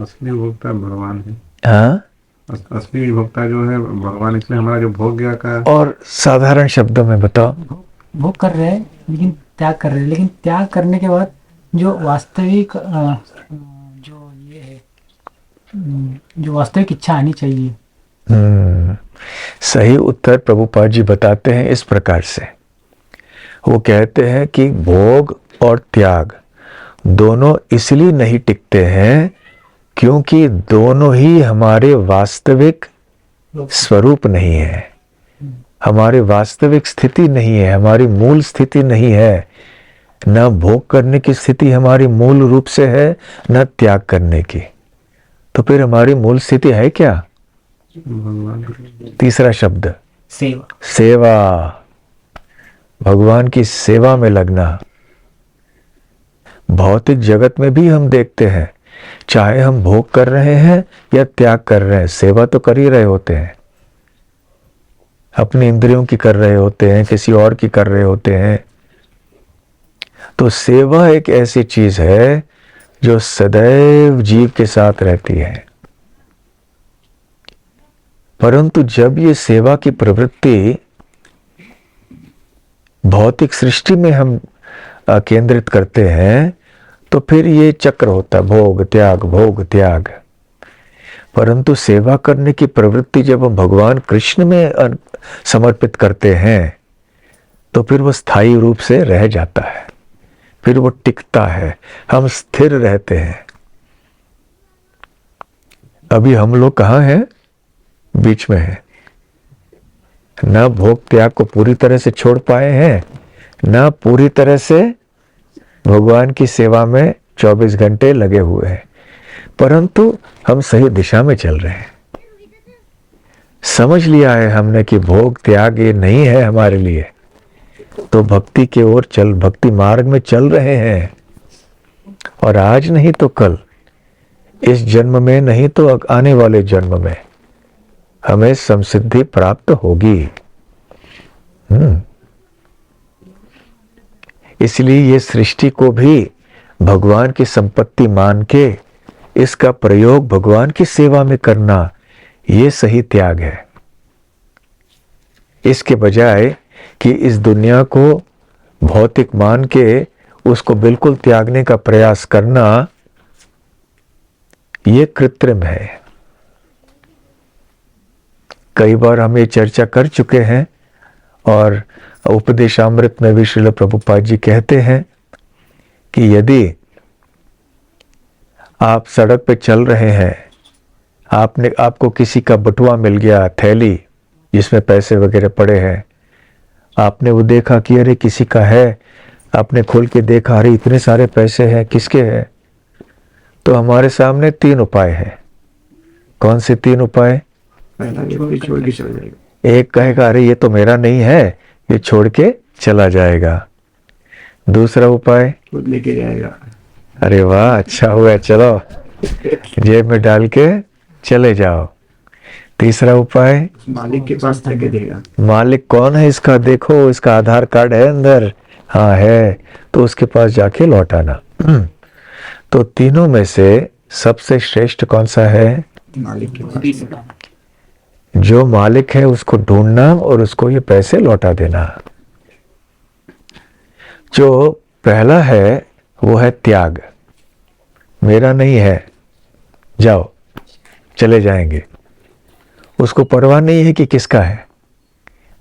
असली भोक्ता भगवान है। हाँ, असली भोक्ता जो है भगवान, इसलिए हमारा जो भोग्य का और साधारण शब्दों में बताओ। भोग कर रहे हैं लेकिन त्याग कर रहे हैं, लेकिन त्याग करने के बाद जो वास्तविक जो ये है, जो वास्तविक इच्छा आनी चाहिए। सही उत्तर प्रभुपाद जी बताते हैं इस प्रकार से। वो कहते हैं कि भोग और त्याग दोनों इसलिए नहीं टिकते हैं क्योंकि दोनों ही हमारे वास्तविक स्वरूप नहीं है, हमारी वास्तविक स्थिति नहीं है, हमारी मूल स्थिति नहीं है। न भोग करने की स्थिति हमारी मूल रूप से है, न त्याग करने की। तो फिर हमारी मूल स्थिति है क्या? भगवान तीसरा शब्द सेवा। सेवा, भगवान की सेवा में लगना। भौतिक जगत में भी हम देखते हैं, चाहे हम भोग कर रहे हैं या त्याग कर रहे हैं, सेवा तो कर ही रहे होते हैं। अपनी इंद्रियों की कर रहे होते हैं, किसी और की कर रहे होते हैं। तो सेवा एक ऐसी चीज है जो सदैव जीव के साथ रहती है। परंतु जब ये सेवा की प्रवृत्ति भौतिक सृष्टि में हम केंद्रित करते हैं तो फिर ये चक्र होता है, भोग त्याग भोग त्याग। परंतु सेवा करने की प्रवृत्ति जब हम भगवान कृष्ण में समर्पित करते हैं तो फिर वो स्थायी रूप से रह जाता है, फिर वो टिकता है, हम स्थिर रहते हैं। अभी हम लोग कहाँ हैं? बीच में है। न भोग त्याग को पूरी तरह से छोड़ पाए हैं, न पूरी तरह से भगवान की सेवा में 24 घंटे लगे हुए हैं, परंतु हम सही दिशा में चल रहे हैं। समझ लिया है हमने कि भोग त्याग ये नहीं है हमारे लिए, तो भक्ति की ओर चल, भक्ति मार्ग में चल रहे हैं। और आज नहीं तो कल, इस जन्म में नहीं तो आने वाले जन्म में हमें समसिद्धि प्राप्त होगी। इसलिए ये सृष्टि को भी भगवान की संपत्ति मान के इसका प्रयोग भगवान की सेवा में करना, ये सही त्याग है। इसके बजाय कि इस दुनिया को भौतिक मान के उसको बिल्कुल त्यागने का प्रयास करना, ये कृत्रिम है। कई बार हम ये चर्चा कर चुके हैं और उपदेशामृत में भी श्रील प्रभुपाद जी कहते हैं कि यदि आप सड़क पे चल रहे हैं, आपको किसी का बटुआ मिल गया, थैली जिसमें पैसे वगैरह पड़े हैं, आपने वो देखा कि अरे किसी का है, आपने खोल के देखा अरे इतने सारे पैसे हैं, किसके हैं? तो हमारे सामने 3 उपाय हैं। कौन से 3 उपाय? छोड़ के चला जाएगा। एक कहेगा अरे ये तो मेरा नहीं है, ये छोड़ के चला जाएगा। दूसरा उपाय खुद लेके जाएगा। अरे वाह, अच्छा हुआ, चलो जेब में डाल के चले जाओ। तीसरा उपाय मालिक के पास लेके देगा। मालिक कौन है इसका, देखो इसका आधार कार्ड है अंदर, हाँ है, तो उसके पास जाके लौटाना। तो तीनों में से सबसे श्रेष्ठ कौन सा है? मालिक के पास। जो मालिक है उसको ढूंढना और उसको ये पैसे लौटा देना। जो पहला है वो है त्याग, मेरा नहीं है, जाओ, चले जाएंगे। उसको परवाह नहीं है कि किसका है,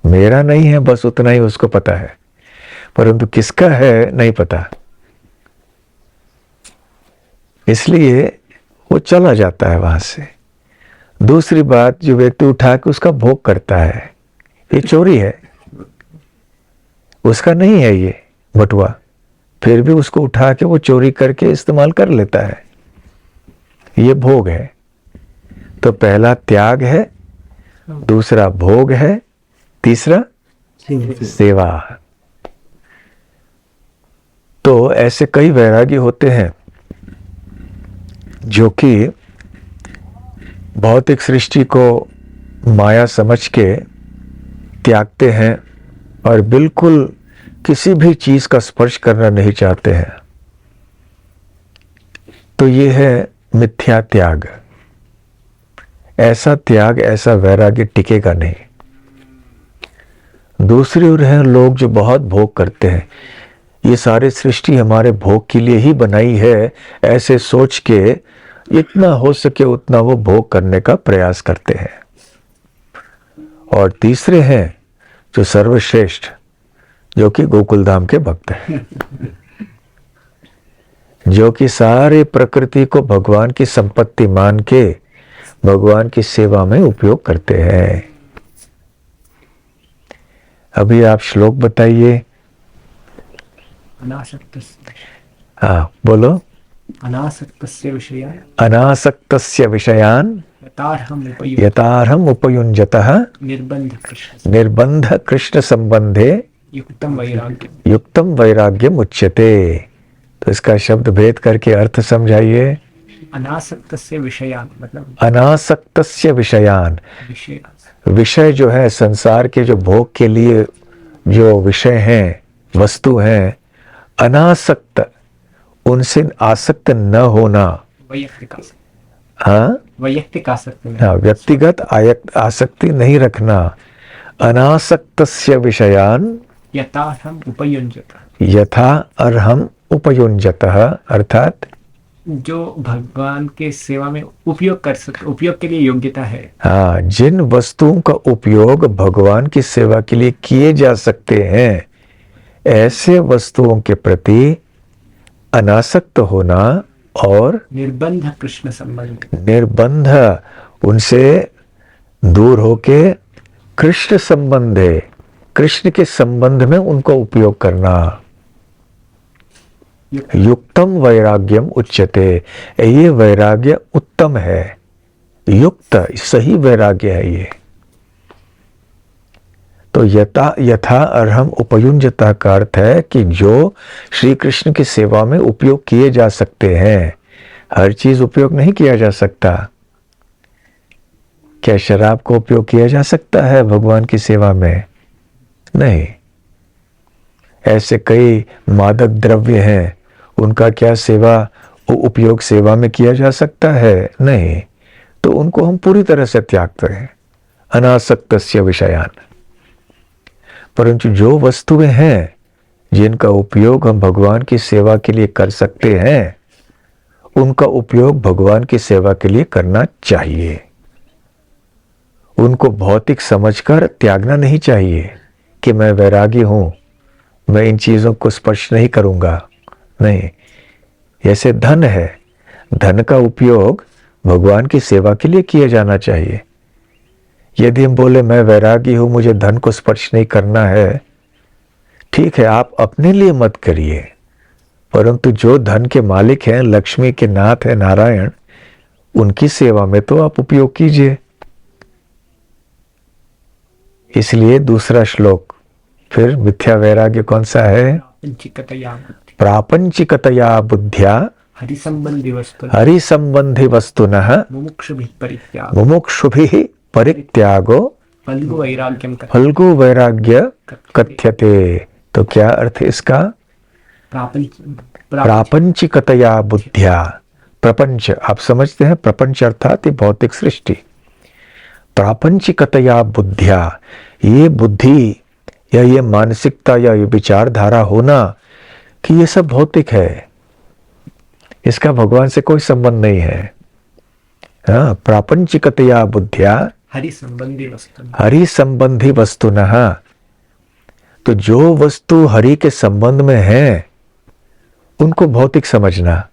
मेरा नहीं है, बस उतना ही उसको पता है, परंतु किसका है नहीं पता, इसलिए वो चला जाता है वहां से। दूसरी बात, जो व्यक्ति उठा के उसका भोग करता है, ये चोरी है, उसका नहीं है ये बटुआ, फिर भी उसको उठा के वो चोरी करके इस्तेमाल कर लेता है, ये भोग है। तो पहला त्याग है, दूसरा भोग है, तीसरा सेवा। तो ऐसे कई वैरागी होते हैं जो कि भौतिक सृष्टि को माया समझ के त्यागते हैं और बिल्कुल किसी भी चीज का स्पर्श करना नहीं चाहते हैं। तो ये है मिथ्या त्याग। ऐसा त्याग, ऐसा वैराग्य टिकेगा नहीं। दूसरी ओर हैं लोग जो बहुत भोग करते हैं, ये सारी सृष्टि हमारे भोग के लिए ही बनाई है, ऐसे सोच के इतना हो सके उतना वो भोग करने का प्रयास करते हैं। और तीसरे हैं जो सर्वश्रेष्ठ, जो कि गोकुल धाम के भक्त हैं, जो कि सारे प्रकृति को भगवान की संपत्ति मान के भगवान की सेवा में उपयोग करते हैं। अभी आप श्लोक बताइए। अनासक्तस्य, हाँ बोलो। अनासक्तस्य विषया अनासक्तस्य विषयान् यथार्हम् उपयुञ्जतः निर्बंध कृष्ण निर्बंध कृष्ण संबंधे युक्तम वैराग्यम उच्यते। तो इसका शब्द भेद करके अर्थ समझाइए। अनासक्तस्य विषयान मतलब अनासक्तस्य विषयान, विषय, विषय जो है संसार के जो भोग के लिए जो विषय हैं, वस्तु हैं, अनासक्त, उनसे आसक्त न होना। वैयक्तिक आसक्ति, हाँ, वैयक्तिक आसक्ति में, हाँ, व्यक्तिगत आसक्ति नहीं रखना। अनासक्तस्य विषयान यथार्थम उपयुञ्जत, यथा अर्हम उपयुञ्जतः, अर्थात जो भगवान के सेवा में उपयोग कर सकते, उपयोग के लिए योग्यता है। हाँ, जिन वस्तुओं का उपयोग भगवान की सेवा के लिए किए जा सकते हैं, ऐसे वस्तुओं के प्रति अनासक्त होना और निर्बंध कृष्ण संबंध, निर्बंध, उनसे दूर होके कृष्ण संबंध है, कृष्ण के संबंध में उनको उपयोग करना। युक्तम वैराग्यम उच्यते, ये वैराग्य उत्तम है, युक्त सही वैराग्य है ये। तो यथा अर्हम उपयुञ्जता का अर्थ है कि जो श्री कृष्ण की सेवा में उपयोग किए जा सकते हैं। हर चीज उपयोग नहीं किया जा सकता। क्या शराब को उपयोग किया जा सकता है भगवान की सेवा में? नहीं। ऐसे कई मादक द्रव्य हैं, उनका क्या उपयोग सेवा में किया जा सकता है? नहीं। तो उनको हम पूरी तरह से त्यागते हैं, अनासक्तस्य विषयान। परंतु जो वस्तुएं हैं जिनका उपयोग हम भगवान की सेवा के लिए कर सकते हैं, उनका उपयोग भगवान की सेवा के लिए करना चाहिए। उनको भौतिक समझकर त्यागना नहीं चाहिए कि मैं वैरागी हूं, मैं इन चीजों को स्पर्श नहीं करूंगा। नहीं, जैसे धन है, धन का उपयोग भगवान की सेवा के लिए किया जाना चाहिए। यदि हम बोले मैं वैरागी हूं, मुझे धन को स्पर्श नहीं करना है, ठीक है, आप अपने लिए मत करिए, परंतु जो धन के मालिक हैं, लक्ष्मी के नाथ है नारायण, उनकी सेवा में तो आप उपयोग कीजिए। इसलिए दूसरा श्लोक फिर मिथ्या वैराग्य कौन सा है? प्रापंचिकतया बुद्ध्या हरिसंबंधी वस्तुनः मुमुक्षुभिः परित्यागो फल्गु वैराग्य कथ्यते। तो क्या अर्थ इसका? प्रापंचिकतया बुद्ध्या, प्रपंच आप समझते हैं, प्रपंच अर्थात ये भौतिक सृष्टि। प्रापंचिकतया बुद्ध्या, ये बुद्धि या ये मानसिकता या ये विचारधारा होना कि ये सब भौतिक है, इसका भगवान से कोई संबंध नहीं है। हाँ, प्रापंचिकतया बुद्ध्या हरि संबंधी वस्तुनः, तो जो वस्तु हरि के संबंध में है उनको भौतिक समझना।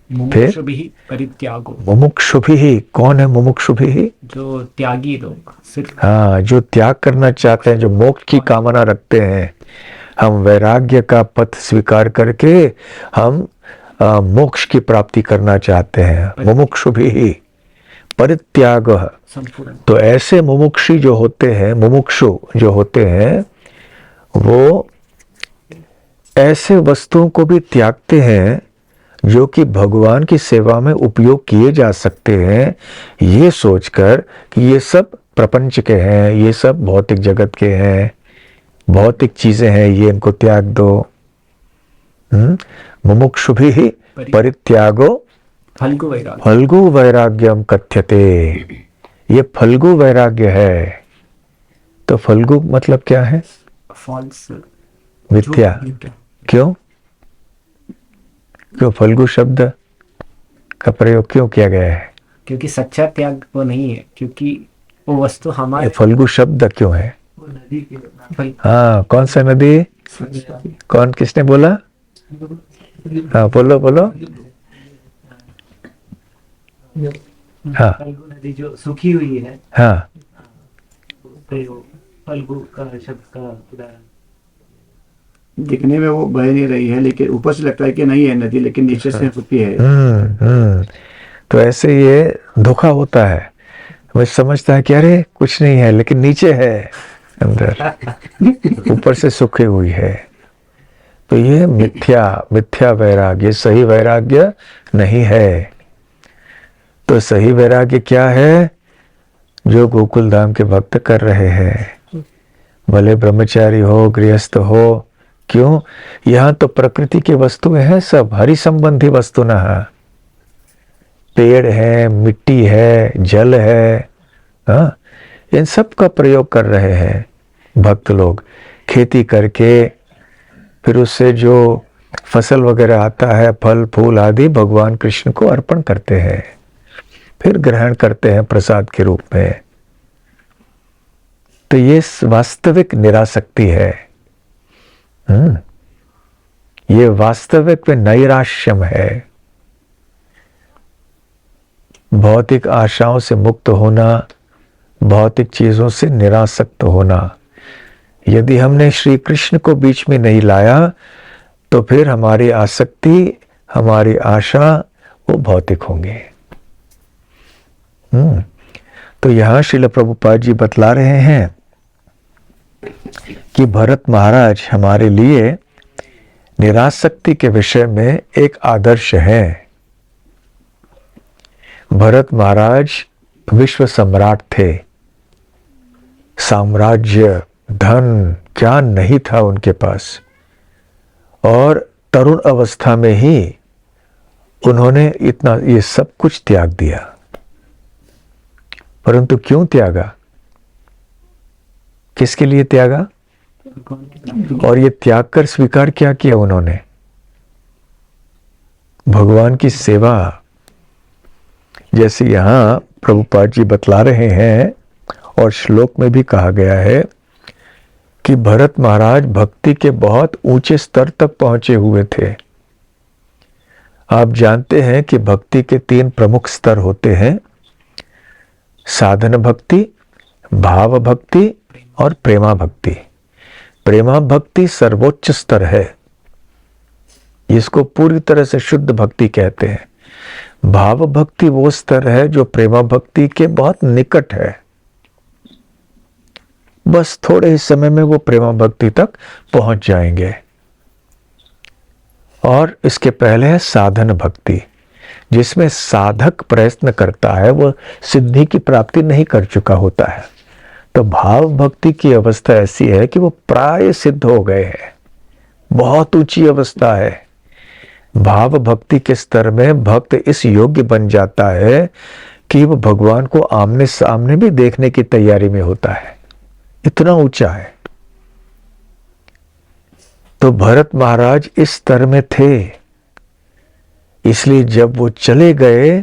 मुमुक्षुभिः परित्यागो, मुमुक्षुभिः, कौन है मुमुक्षुभिः? जो त्यागी लोग, सिर्फ हाँ, जो त्याग करना चाहते हैं, जो मोक्ष की कामना रखते हैं। हम वैराग्य का पथ स्वीकार करके हम मोक्ष की प्राप्ति करना चाहते हैं। मुमुक्षुभिः परित्याग। संपूर्ण तो ऐसे मुमुक्षु जो होते हैं वो ऐसे वस्तुओं को भी त्यागते हैं जो कि भगवान की सेवा में उपयोग किए जा सकते हैं, ये सोचकर कि ये सब प्रपंच के हैं, ये सब भौतिक जगत के हैं, भौतिक चीजें हैं, ये इनको त्याग दो। मुमुक्षुभिः परित्यागो फल्गु वैराग्य, फल्गु वैराग्यम कथ्यते। ये फल्गु वैराग्य है। तो फल्गु मतलब क्या है? फॉल्स, मिथ्या। क्यों फल्गु शब्द का प्रयोग क्यों किया गया है? क्योंकि सच्चा त्याग वो नहीं है, क्योंकि वो वस्तु ये हमारे फल्गु शब्द क्यों है? हाँ, कौन सा नदी? कौन, किसने बोला? हाँ, बोलो। हाँ फल्गु नदी जो सूखी हुई है, हाँ, तो फल्गु का शब्द का उदाहरण। दिखने में वो बह नहीं रही है, लेकिन ऊपर से लगता है कि नहीं है नदी, लेकिन नीचे से होती है। तो ऐसे ये धोखा होता है। वो समझता है कि अरे कुछ नहीं है, लेकिन नीचे है अंदर, ऊपर से सूखी हुई है। तो ये मिथ्या वैराग्य, सही वैराग्य नहीं है। तो सही वैराग्य क्या है? जो गोकुल धाम के भक्त कर रहे हैं, भले ब्रह्मचारी हो, गृहस्थ हो। क्यों? यहाँ तो प्रकृति की वस्तुएं हैं, सब हरि संबंधी वस्तु न है। पेड़ है, मिट्टी है, जल है, हाँ, इन सब का प्रयोग कर रहे हैं भक्त लोग। खेती करके फिर उससे जो फसल वगैरह आता है, फल फूल आदि, भगवान कृष्ण को अर्पण करते हैं, फिर ग्रहण करते हैं प्रसाद के रूप में। तो ये वास्तविक निरासक्ति है। ये वास्तविक में नैराश्यम है। भौतिक आशाओं से मुक्त होना, भौतिक चीजों से निरासक्त होना। यदि हमने श्री कृष्ण को बीच में नहीं लाया तो फिर हमारी आसक्ति, हमारी आशा वो भौतिक होंगे। तो यहां श्रील प्रभुपाद जी बतला रहे हैं कि भरत महाराज हमारे लिए निरासक्ति के विषय में एक आदर्श है। भरत महाराज विश्व सम्राट थे। साम्राज्य, धन, ज्ञान नहीं था उनके पास, और तरुण अवस्था में ही उन्होंने इतना ये सब कुछ त्याग दिया। परंतु क्यों त्यागा? किसके लिए त्यागा? और ये त्याग कर स्वीकार क्या किया उन्होंने? भगवान की सेवा। जैसे यहां प्रभुपाद जी बतला रहे हैं और श्लोक में भी कहा गया है कि भरत महाराज भक्ति के बहुत ऊंचे स्तर तक पहुंचे हुए थे। आप जानते हैं कि भक्ति के 3 प्रमुख स्तर होते हैं: साधन भक्ति, भाव भक्ति और प्रेमा भक्ति। प्रेमा भक्ति सर्वोच्च स्तर है, इसको पूरी तरह से शुद्ध भक्ति कहते हैं। भाव भक्ति वो स्तर है जो प्रेमा भक्ति के बहुत निकट है। बस थोड़े ही समय में वो प्रेमा भक्ति तक पहुंच जाएंगे। और इसके पहले है साधन भक्ति, जिसमें साधक प्रयत्न करता है, वो सिद्धि की प्राप्ति नहीं कर चुका होता है। तो भाव भक्ति की अवस्था ऐसी है कि वो प्राय सिद्ध हो गए हैं, बहुत ऊंची अवस्था है। भाव भक्ति के स्तर में भक्त इस योग्य बन जाता है कि वो भगवान को आमने सामने भी देखने की तैयारी में होता है, इतना ऊंचा है। तो भरत महाराज इस स्तर में थे, इसलिए जब वो चले गए,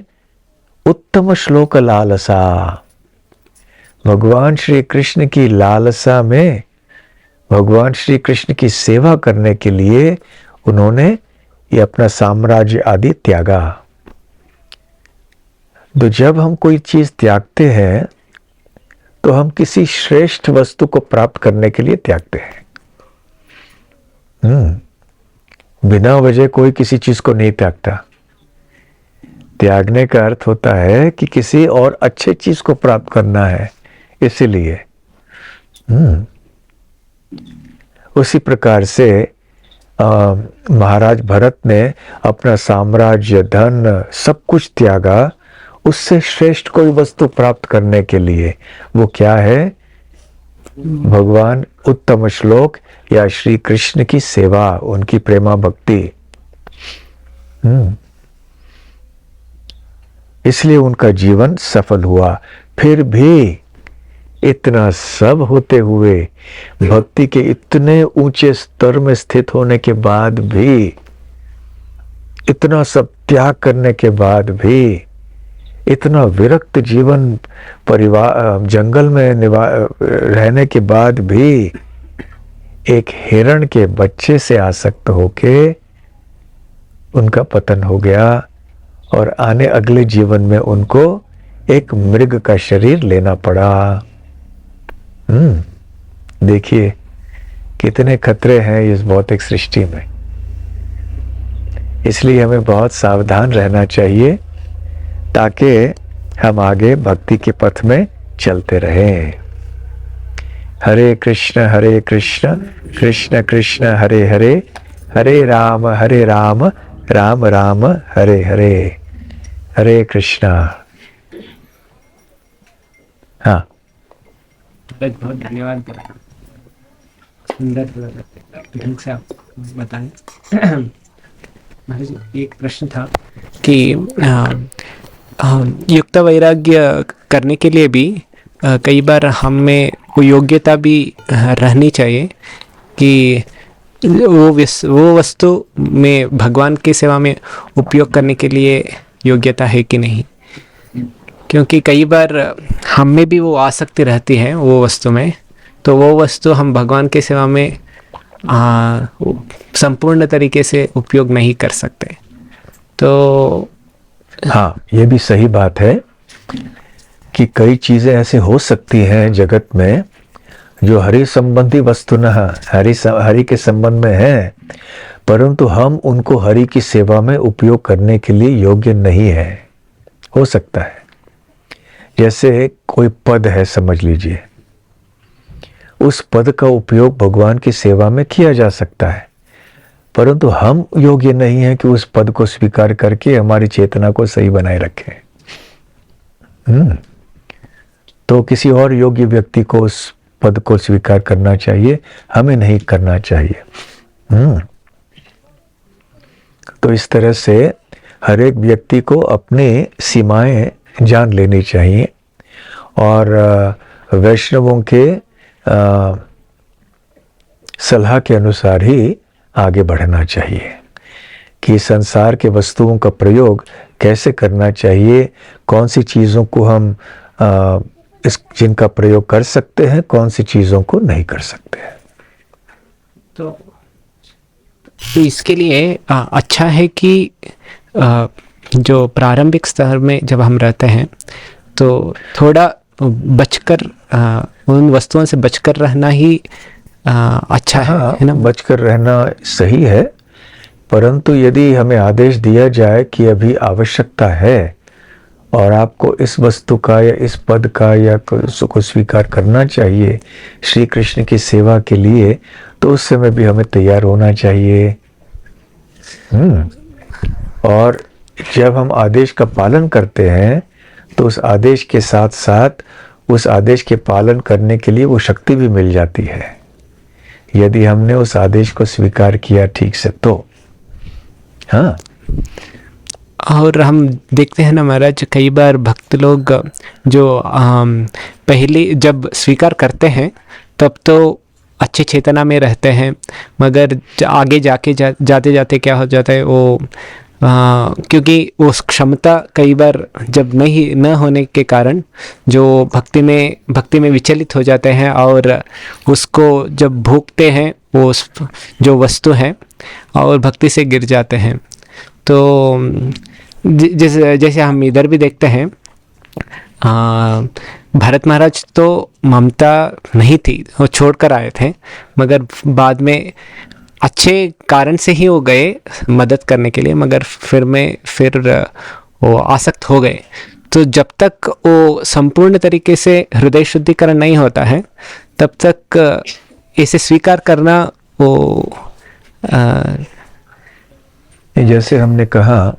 उत्तम श्लोक लालसा, भगवान श्री कृष्ण की लालसा में, भगवान श्री कृष्ण की सेवा करने के लिए उन्होंने ये अपना साम्राज्य आदि त्यागा। तो जब हम कोई चीज त्यागते हैं तो हम किसी श्रेष्ठ वस्तु को प्राप्त करने के लिए त्यागते हैं। बिना वजह कोई किसी चीज को नहीं त्यागता। त्यागने का अर्थ होता है कि किसी और अच्छे चीज को प्राप्त करना है, इसीलिए। उसी प्रकार से महाराज भरत ने अपना साम्राज्य, धन, सब कुछ त्यागा उससे श्रेष्ठ कोई वस्तु प्राप्त करने के लिए। वो क्या है? भगवान उत्तम श्लोक या श्री कृष्ण की सेवा, उनकी प्रेमा भक्ति। इसलिए उनका जीवन सफल हुआ। फिर भी इतना सब होते हुए, भक्ति के इतने ऊंचे स्तर में स्थित होने के बाद भी, इतना सब त्याग करने के बाद भी, इतना विरक्त जीवन, परिवार, जंगल में रहने के बाद भी एक हिरण के बच्चे से आसक्त होके उनका पतन हो गया और आने अगले जीवन में उनको एक मृग का शरीर लेना पड़ा। देखिए कितने खतरे हैं इस भौतिक सृष्टि में। इसलिए हमें बहुत सावधान रहना चाहिए ताकि हम आगे भक्ति के पथ में चलते रहें। हरे कृष्ण कृष्ण कृष्ण हरे हरे, हरे राम राम राम हरे हरे। हरे कृष्णा। हाँ, बहुत बहुत धन्यवाद। सुंदर ढंग से आप बताएं। महाराज, एक प्रश्न था कि युक्त वैराग्य करने के लिए भी कई बार हम में वो योग्यता भी रहनी चाहिए कि वो वस्तु में भगवान की सेवा में उपयोग करने के लिए योग्यता है कि नहीं। क्योंकि कई बार हम में भी वो आसक्ति रहती है वो वस्तु में, तो वो वस्तु हम भगवान की सेवा में संपूर्ण तरीके से उपयोग नहीं कर सकते। तो हाँ, ये भी सही बात है कि कई चीजें ऐसे हो सकती हैं जगत में जो हरि संबंधी वस्तुतः हरि के संबंध में है, परंतु हम उनको हरि की सेवा में उपयोग करने के लिए योग्य नहीं है। हो सकता है जैसे कोई पद है, समझ लीजिए, उस पद का उपयोग भगवान की सेवा में किया जा सकता है, परंतु हम योग्य नहीं हैं कि उस पद को स्वीकार करके हमारी चेतना को सही बनाए रखें। तो किसी और योग्य व्यक्ति को उस पद को स्वीकार करना चाहिए, हमें नहीं करना चाहिए। तो इस तरह से हर एक व्यक्ति को अपनी सीमाएं जान लेनी चाहिए और वैष्णवों के सलाह के अनुसार ही आगे बढ़ना चाहिए कि संसार के वस्तुओं का प्रयोग कैसे करना चाहिए, कौन सी चीज़ों को हम जिनका प्रयोग कर सकते हैं, कौन सी चीज़ों को नहीं कर सकते हैं। तो इसके लिए अच्छा है कि जो प्रारंभिक स्तर में जब हम रहते हैं तो थोड़ा बचकर उन वस्तुओं से बचकर रहना ही अच्छा है ना। बचकर रहना सही है, परंतु यदि हमें आदेश दिया जाए कि अभी आवश्यकता है और आपको इस वस्तु का या इस पद का या को स्वीकार करना चाहिए श्री कृष्ण की सेवा के लिए, तो उस समय भी हमें तैयार होना चाहिए। और जब हम आदेश का पालन करते हैं तो उस आदेश के साथ साथ उस आदेश के पालन करने के लिए वो शक्ति भी मिल जाती है, यदि हमने उस आदेश को स्वीकार किया ठीक से तो। हाँ, और हम देखते हैं ना महाराज, कई बार भक्त लोग जो पहले जब स्वीकार करते हैं तब तो अच्छे चेतना में रहते हैं, मगर आगे जाके जाते जाते क्या हो जाता है वो क्योंकि उस क्षमता कई बार जब नहीं न होने के कारण जो भक्ति में विचलित हो जाते हैं और उसको जब भोगते हैं वो जो वस्तु है और भक्ति से गिर जाते हैं। तो जैसे हम इधर भी देखते हैं भरत महाराज तो ममता नहीं थी, वो छोड़ कर आए थे, मगर बाद में अच्छे कारण से ही वो गए मदद करने के लिए, मगर फिर वो आसक्त हो गए। तो जब तक वो संपूर्ण तरीके से हृदय शुद्धिकरण नहीं होता है तब तक इसे स्वीकार करना वो जैसे हमने कहा,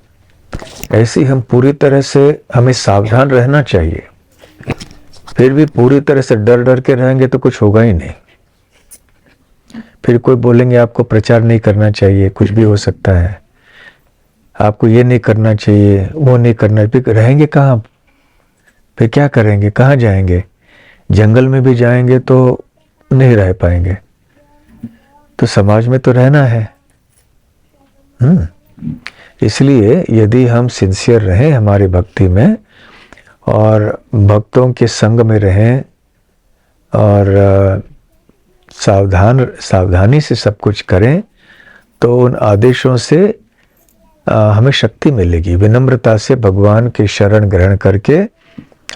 ऐसे ही हम पूरी तरह से हमें सावधान रहना चाहिए। फिर भी पूरी तरह से डर डर के रहेंगे तो कुछ होगा ही नहीं। फिर कोई बोलेंगे आपको प्रचार नहीं करना चाहिए, कुछ भी हो सकता है, आपको ये नहीं करना चाहिए, वो नहीं करना, फिर रहेंगे कहाँ? फिर क्या करेंगे? कहाँ जाएंगे? जंगल में भी जाएंगे तो नहीं रह पाएंगे। तो समाज में तो रहना है। इसलिए यदि हम सिंसियर रहें हमारी भक्ति में और भक्तों के संग में रहें और सावधानी से सब कुछ करें, तो उन आदेशों से हमें शक्ति मिलेगी। विनम्रता से भगवान की शरण ग्रहण करके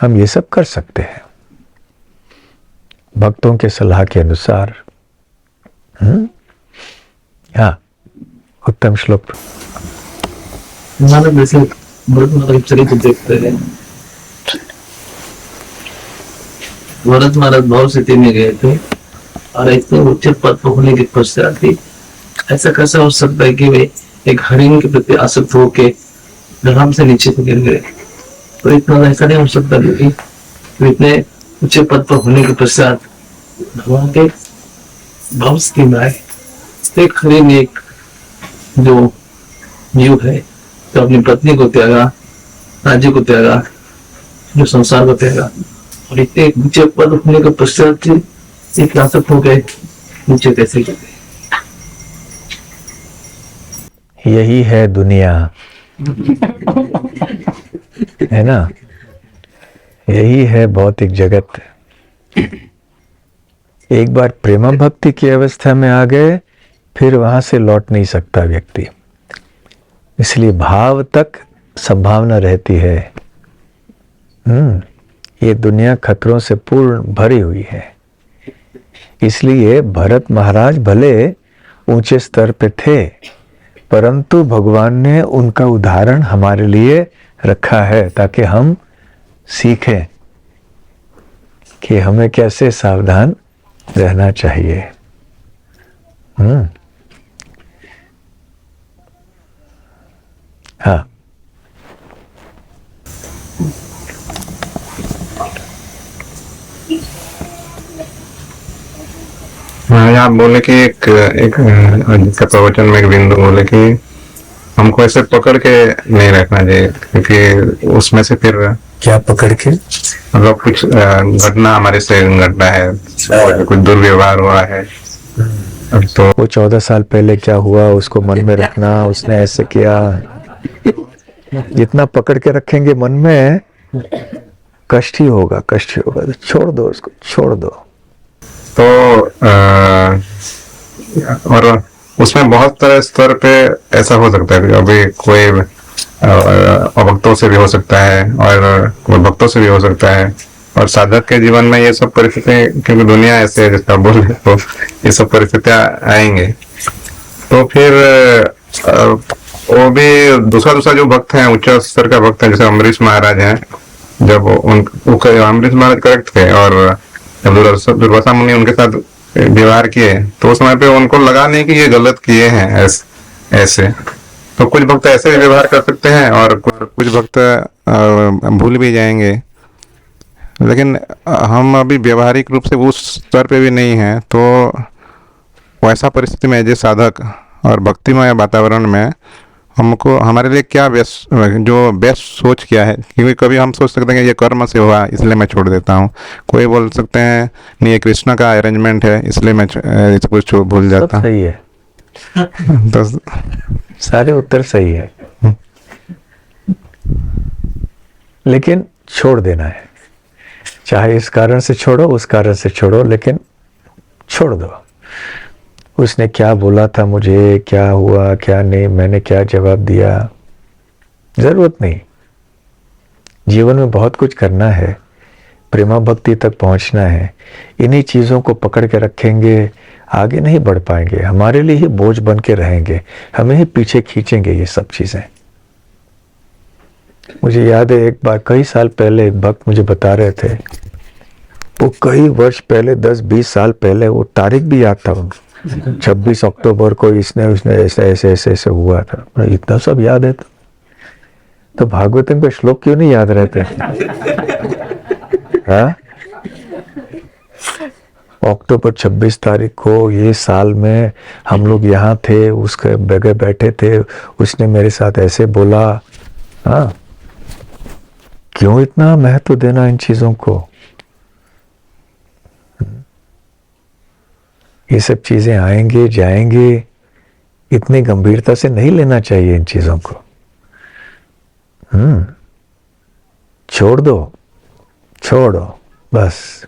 हम ये सब कर सकते हैं भक्तों के सलाह के अनुसार। हाँ, उत्तम श्लोक। मानव जैसे भरत महाराज चरित्र देखते हैं, भरत महाराज भाव स्थिति में गए थे और इतने उच्च पद पर होने के पश्चात भी ऐसा कैसा हो सकता है कि वे एक हरिण के प्रति आसक्त होके धर्म से नीचे को गिर गए? तो इतना ऐसा नहीं हो सकता क्योंकि वे इतने उच्च पद पर होने के पश्चात भगवान के भाव स्थिति में आए। एक हरिण, एक जो जीव है तो अपनी पत्नी को त्यागा, राज्य को त्यागा, जो संसार को त्यागा, और इतने नीचे पद होने के पश्चात एक आसक्त हो गए, नीचे कैसे गिर गए? यही है दुनिया, है ना? यही है भौतिक जगत। एक बार प्रेम भक्ति की अवस्था में आ गए, फिर वहां से लौट नहीं सकता व्यक्ति। इसलिए भाव तक संभावना रहती है। ये दुनिया खतरों से पूर्ण भरी हुई है। इसलिए भरत महाराज भले ऊंचे स्तर पे थे, परंतु भगवान ने उनका उदाहरण हमारे लिए रखा है ताकि हम सीखें कि हमें कैसे सावधान रहना चाहिए। हाँ, आप बोले कि एक का प्रवचन में एक बिंदु बोले कि हमको ऐसे पकड़ के नहीं रखना चाहिए, क्योंकि उसमें से फिर क्या पकड़ के? मतलब कुछ घटना हमारे से घटना है, कुछ दुर्व्यवहार हुआ है, तो वो 14 साल पहले क्या हुआ उसको मन में रखना, उसने ऐसे किया। जितना पकड़ के रखेंगे मन में, कष्ट ही होगा, कष्ट ही होगा। तो छोड़ दो उसको, छोड़ दो। तो और उसमें बहुत तरह स्तर पे ऐसा हो सकता है। अभी कोई अभक्तों से भी हो सकता है और कोई भक्तों से भी हो सकता है, और साधक के जीवन में ये सब परिस्थिति, क्योंकि दुनिया ऐसे है जिसका बोल, तो ये सब परिस्थितियां आएंगे। तो फिर वो भी दूसरा जो भक्त हैं, उच्च स्तर का भक्त है, जैसे अम्बरीश महाराज हैं, जब अम्बरीश महाराज करेक्ट थे और जब दुर्वासा मुनि उनके साथ व्यवहार किए तो उस समय पे उनको लगा नहीं कि ये गलत किए हैं ऐसे। तो कुछ भक्त ऐसे भी व्यवहार कर सकते हैं और कुछ भक्त भूल भी जाएंगे। लेकिन हम अभी व्यवहारिक रूप से उस स्तर पे भी नहीं हैं, तो वैसा परिस्थिति में एज साधक और भक्तिमय वातावरण में हमको हमारे लिए क्या बेस्ट सोच क्या है? क्योंकि कभी हम सोच सकते हैं कि ये कर्म से हुआ इसलिए मैं छोड़ देता हूँ, कोई बोल सकते हैं नहीं ये कृष्ण का अरेंजमेंट है इसलिए मैं सब कुछ भूल जाता हूँ। सही है। तो सारे उत्तर सही है, लेकिन छोड़ देना है। चाहे इस कारण से छोड़ो, उस कारण से छोड़ो, लेकिन छोड़ दो। उसने क्या बोला था मुझे, क्या हुआ क्या नहीं, मैंने क्या जवाब दिया, जरूरत नहीं। जीवन में बहुत कुछ करना है, प्रेमा भक्ति तक पहुंचना है। इन्हीं चीज़ों को पकड़ के रखेंगे, आगे नहीं बढ़ पाएंगे, हमारे लिए ही बोझ बन के रहेंगे, हमें ही पीछे खींचेंगे ये सब चीज़ें। मुझे याद है एक बार कई साल पहले एक भक्त मुझे बता रहे थे, वो कई वर्ष पहले 10-20 साल पहले, वो तारीख भी याद था उनको, 26 अक्टूबर को इसने उसने ऐसे ऐसे ऐसे ऐसे हुआ था। इतना सब याद है तो भागवतम के श्लोक क्यों नहीं याद रहते? हाँ, अक्टूबर 26 तारीख को ये साल में हम लोग यहाँ थे, उसके बगैर बैठे थे, उसने मेरे साथ ऐसे बोला। हाँ, क्यों इतना महत्व देना इन चीजों को? ये सब चीजें आएंगे जाएंगे, इतनी गंभीरता से नहीं लेना चाहिए इन चीजों को। छोड़ दो बस,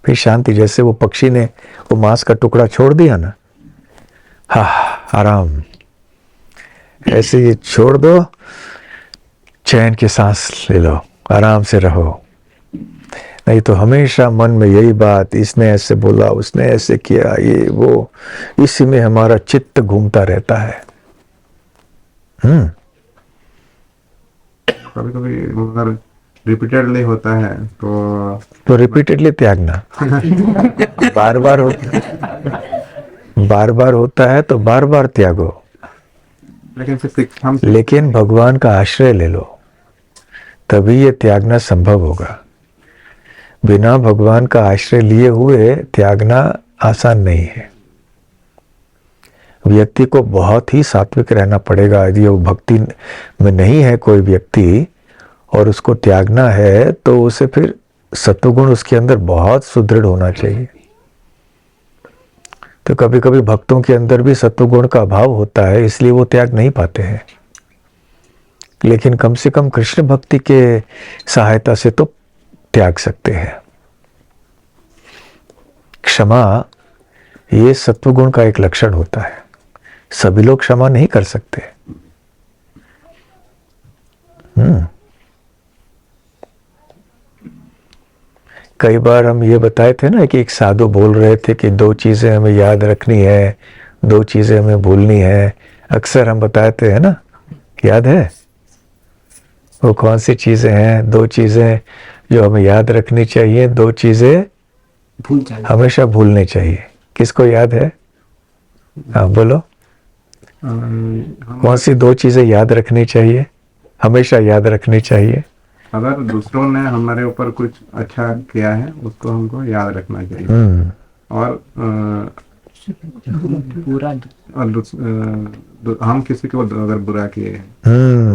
फिर शांति। जैसे वो पक्षी ने वो मांस का टुकड़ा छोड़ दिया ना, हाँ आराम, ऐसे ये छोड़ दो, चैन की सांस ले लो, आराम से रहो। नहीं तो हमेशा मन में यही बात, इसने ऐसे बोला, उसने ऐसे किया, ये वो, इसी में हमारा चित्त घूमता रहता है। कभी कभी अगर रिपीटेडली होता है तो रिपीटेडली त्यागना। बार बार होता है तो बार बार त्यागो, लेकिन भगवान का आश्रय ले लो, तभी ये त्यागना संभव होगा। बिना भगवान का आश्रय लिए हुए त्यागना आसान नहीं है। व्यक्ति को बहुत ही सात्विक रहना पड़ेगा। यदि वो भक्ति में नहीं है कोई व्यक्ति और उसको त्यागना है, तो उसे फिर सत्वगुण उसके अंदर बहुत सुदृढ़ होना चाहिए। तो कभी कभी भक्तों के अंदर भी सत्वगुण का अभाव होता है, इसलिए वो त्याग नहीं पाते हैं। लेकिन कम से कम कृष्ण भक्ति के सहायता से तो त्याग सकते हैं। क्षमा ये सत्वगुण का एक लक्षण होता है, सभी लोग क्षमा नहीं कर सकते। कई बार हम ये बताए थे ना कि एक साधु बोल रहे थे कि 2 चीजें हमें याद रखनी है, 2 चीजें हमें भूलनी है। अक्सर हम बताए थे, है ना, याद है? वो कौन सी चीजें हैं? 2 चीजें जो हमें याद रखनी चाहिए, 2 चीजें हमेशा भूलनी चाहिए। किसको याद है? हाँ बोलो, कौन सी 2 चीजें याद रखनी चाहिए, हमेशा याद रखनी चाहिए? अगर दूसरों ने हमारे ऊपर कुछ अच्छा किया है उसको हमको याद रखना चाहिए, और हम किसी को अगर बुरा किए हैं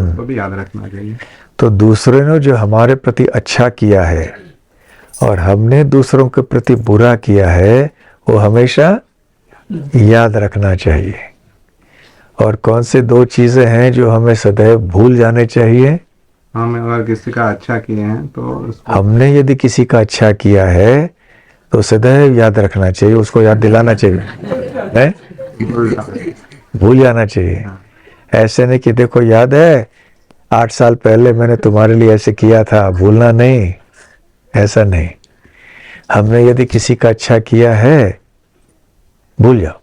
उसको भी याद रखना चाहिए। तो दूसरे ने जो हमारे प्रति अच्छा किया है और हमने दूसरों के प्रति बुरा किया है, वो हमेशा याद रखना चाहिए। और कौन से 2 चीजें हैं जो हमें सदैव भूल जाने चाहिए? हम अगर किसी का अच्छा किए हैं तो हमने यदि किसी का अच्छा किया है तो सदैव याद रखना चाहिए, उसको याद दिलाना चाहिए, है? भूल जाना चाहिए। ऐसे नहीं कि देखो याद है 8 साल पहले मैंने तुम्हारे लिए ऐसे किया था, भूलना नहीं, ऐसा नहीं। हमने यदि किसी का अच्छा किया है, भूल जाओ।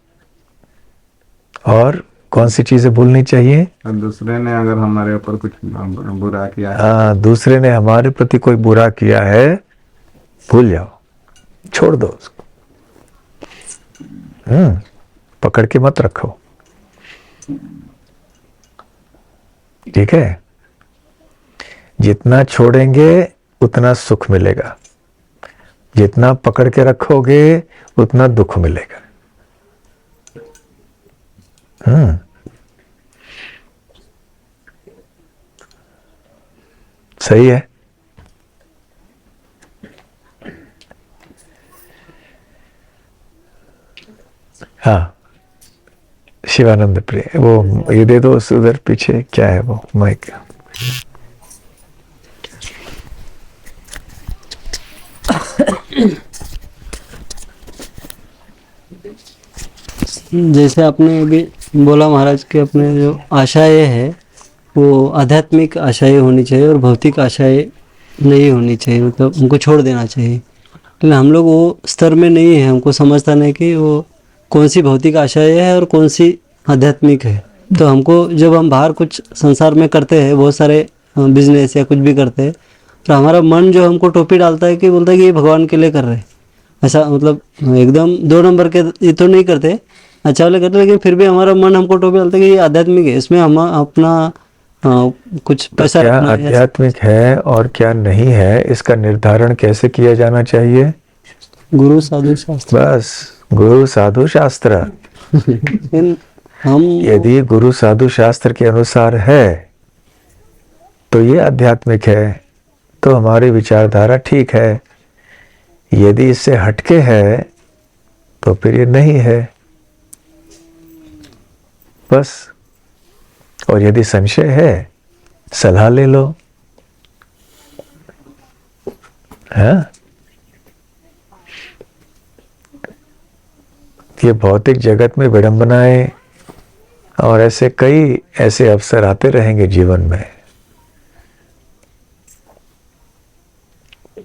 और कौन सी चीजें भूलनी चाहिए? दूसरे ने अगर हमारे ऊपर कुछ बुरा किया है, हाँ, दूसरे ने हमारे प्रति कोई बुरा किया है, भूल जाओ, छोड़ दो उसको। पकड़ के मत रखो, ठीक है? जितना छोड़ेंगे उतना सुख मिलेगा, जितना पकड़ के रखोगे उतना दुख मिलेगा। सही है। हाँ, शिवानंद प्रिय, वो ये दे दो उधर पीछे, क्या है वो माइक? जैसे आपने अभी बोला महाराज कि अपने जो आशाएं है वो आध्यात्मिक आशाएं होनी चाहिए और भौतिक आशाएं नहीं होनी चाहिए, मतलब उनको छोड़ देना चाहिए। लेकिन हम लोग वो स्तर में नहीं है, हमको समझता नहीं कि वो कौन सी भौतिक आशाएं है और कौन सी आध्यात्मिक है। तो हमको जब हम बाहर कुछ संसार में करते हैं, बहुत सारे बिजनेस या कुछ भी करते हैं, तो हमारा मन जो हमको टोपी डालता है कि बोलता है कि ये भगवान के लिए कर रहे हैं, ऐसा मतलब एकदम 2 नंबर के ये तो नहीं करते, अच्छा वाले करते, लेकिन फिर भी हमारा मन हमको टोपी डालता है कि ये आध्यात्मिक है, इसमें हम अपना कुछ पैसा क्या रखना है। आध्यात्मिक है और क्या नहीं है, इसका निर्धारण कैसे किया जाना चाहिए? गुरु साधु शास्त्र। बस गुरु साधु शास्त्र। लेकिन हम यदि गुरु साधु शास्त्र के अनुसार है तो ये आध्यात्मिक है, तो हमारी विचारधारा ठीक है। यदि इससे हटके है तो फिर ये नहीं है, बस। और यदि संशय है, सलाह ले लो। हाँ, ये भौतिक जगत में विडंबनाएं और ऐसे कई ऐसे अवसर आते रहेंगे जीवन में।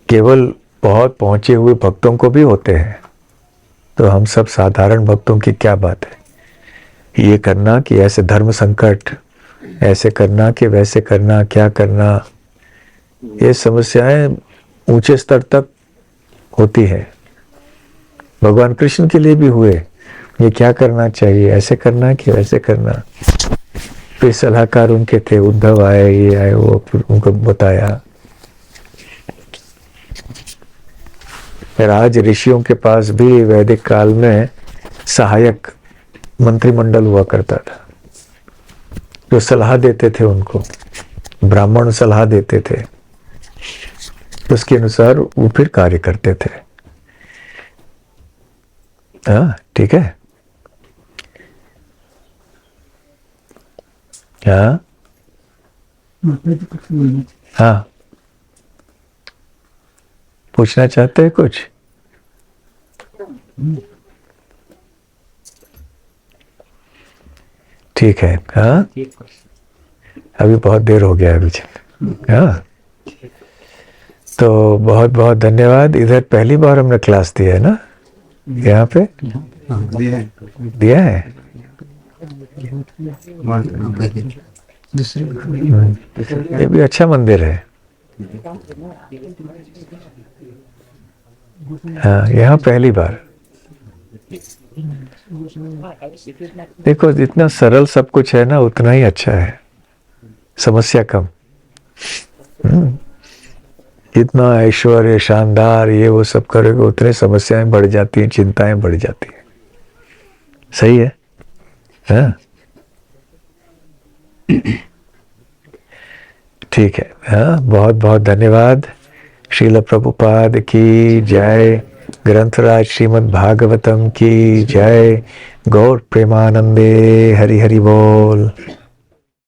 केवल बहुत पहुंचे हुए भक्तों को भी होते हैं, तो हम सब साधारण भक्तों की क्या बात है। ये करना कि ऐसे धर्म संकट, ऐसे करना कि वैसे करना, क्या करना, ये समस्याएं ऊंचे स्तर तक होती है। भगवान कृष्ण के लिए भी हुए, ये क्या करना चाहिए, ऐसे करना कि वैसे करना। फिर सलाहकार उनके थे, उद्धव आए, ये आए, वो फिर उनको बताया। फिर आज ऋषियों के पास भी वैदिक काल में सहायक मंत्रिमंडल हुआ करता था, जो सलाह देते थे उनको, ब्राह्मण सलाह देते थे, उसके अनुसार वो फिर कार्य करते थे। हाँ, ठीक है। हाँ हाँ, पूछना चाहते हैं कुछ? ठीक है। हाँ, अभी बहुत देर हो गया अभी चल। हाँ, तो बहुत बहुत धन्यवाद। इधर पहली बार हमने क्लास दिया है ना, यहाँ पे दिया है। ये भी अच्छा मंदिर है। हाँ, यहाँ पहली बार। देखो, जितना सरल सब कुछ है ना, उतना ही अच्छा है, समस्या कम। जितना ऐश्वर्य शानदार ये वो सब करोगे, उतने समस्याएं बढ़ जाती हैं, चिंताएं बढ़ जाती हैं। सही है। हाँ, ठीक है। हाँ, बहुत बहुत धन्यवाद। श्रील प्रभुपाद की जय। ग्रंथराज श्रीमद् भागवतम की जय। गौर प्रेमानंदे। हरि हरि बोल।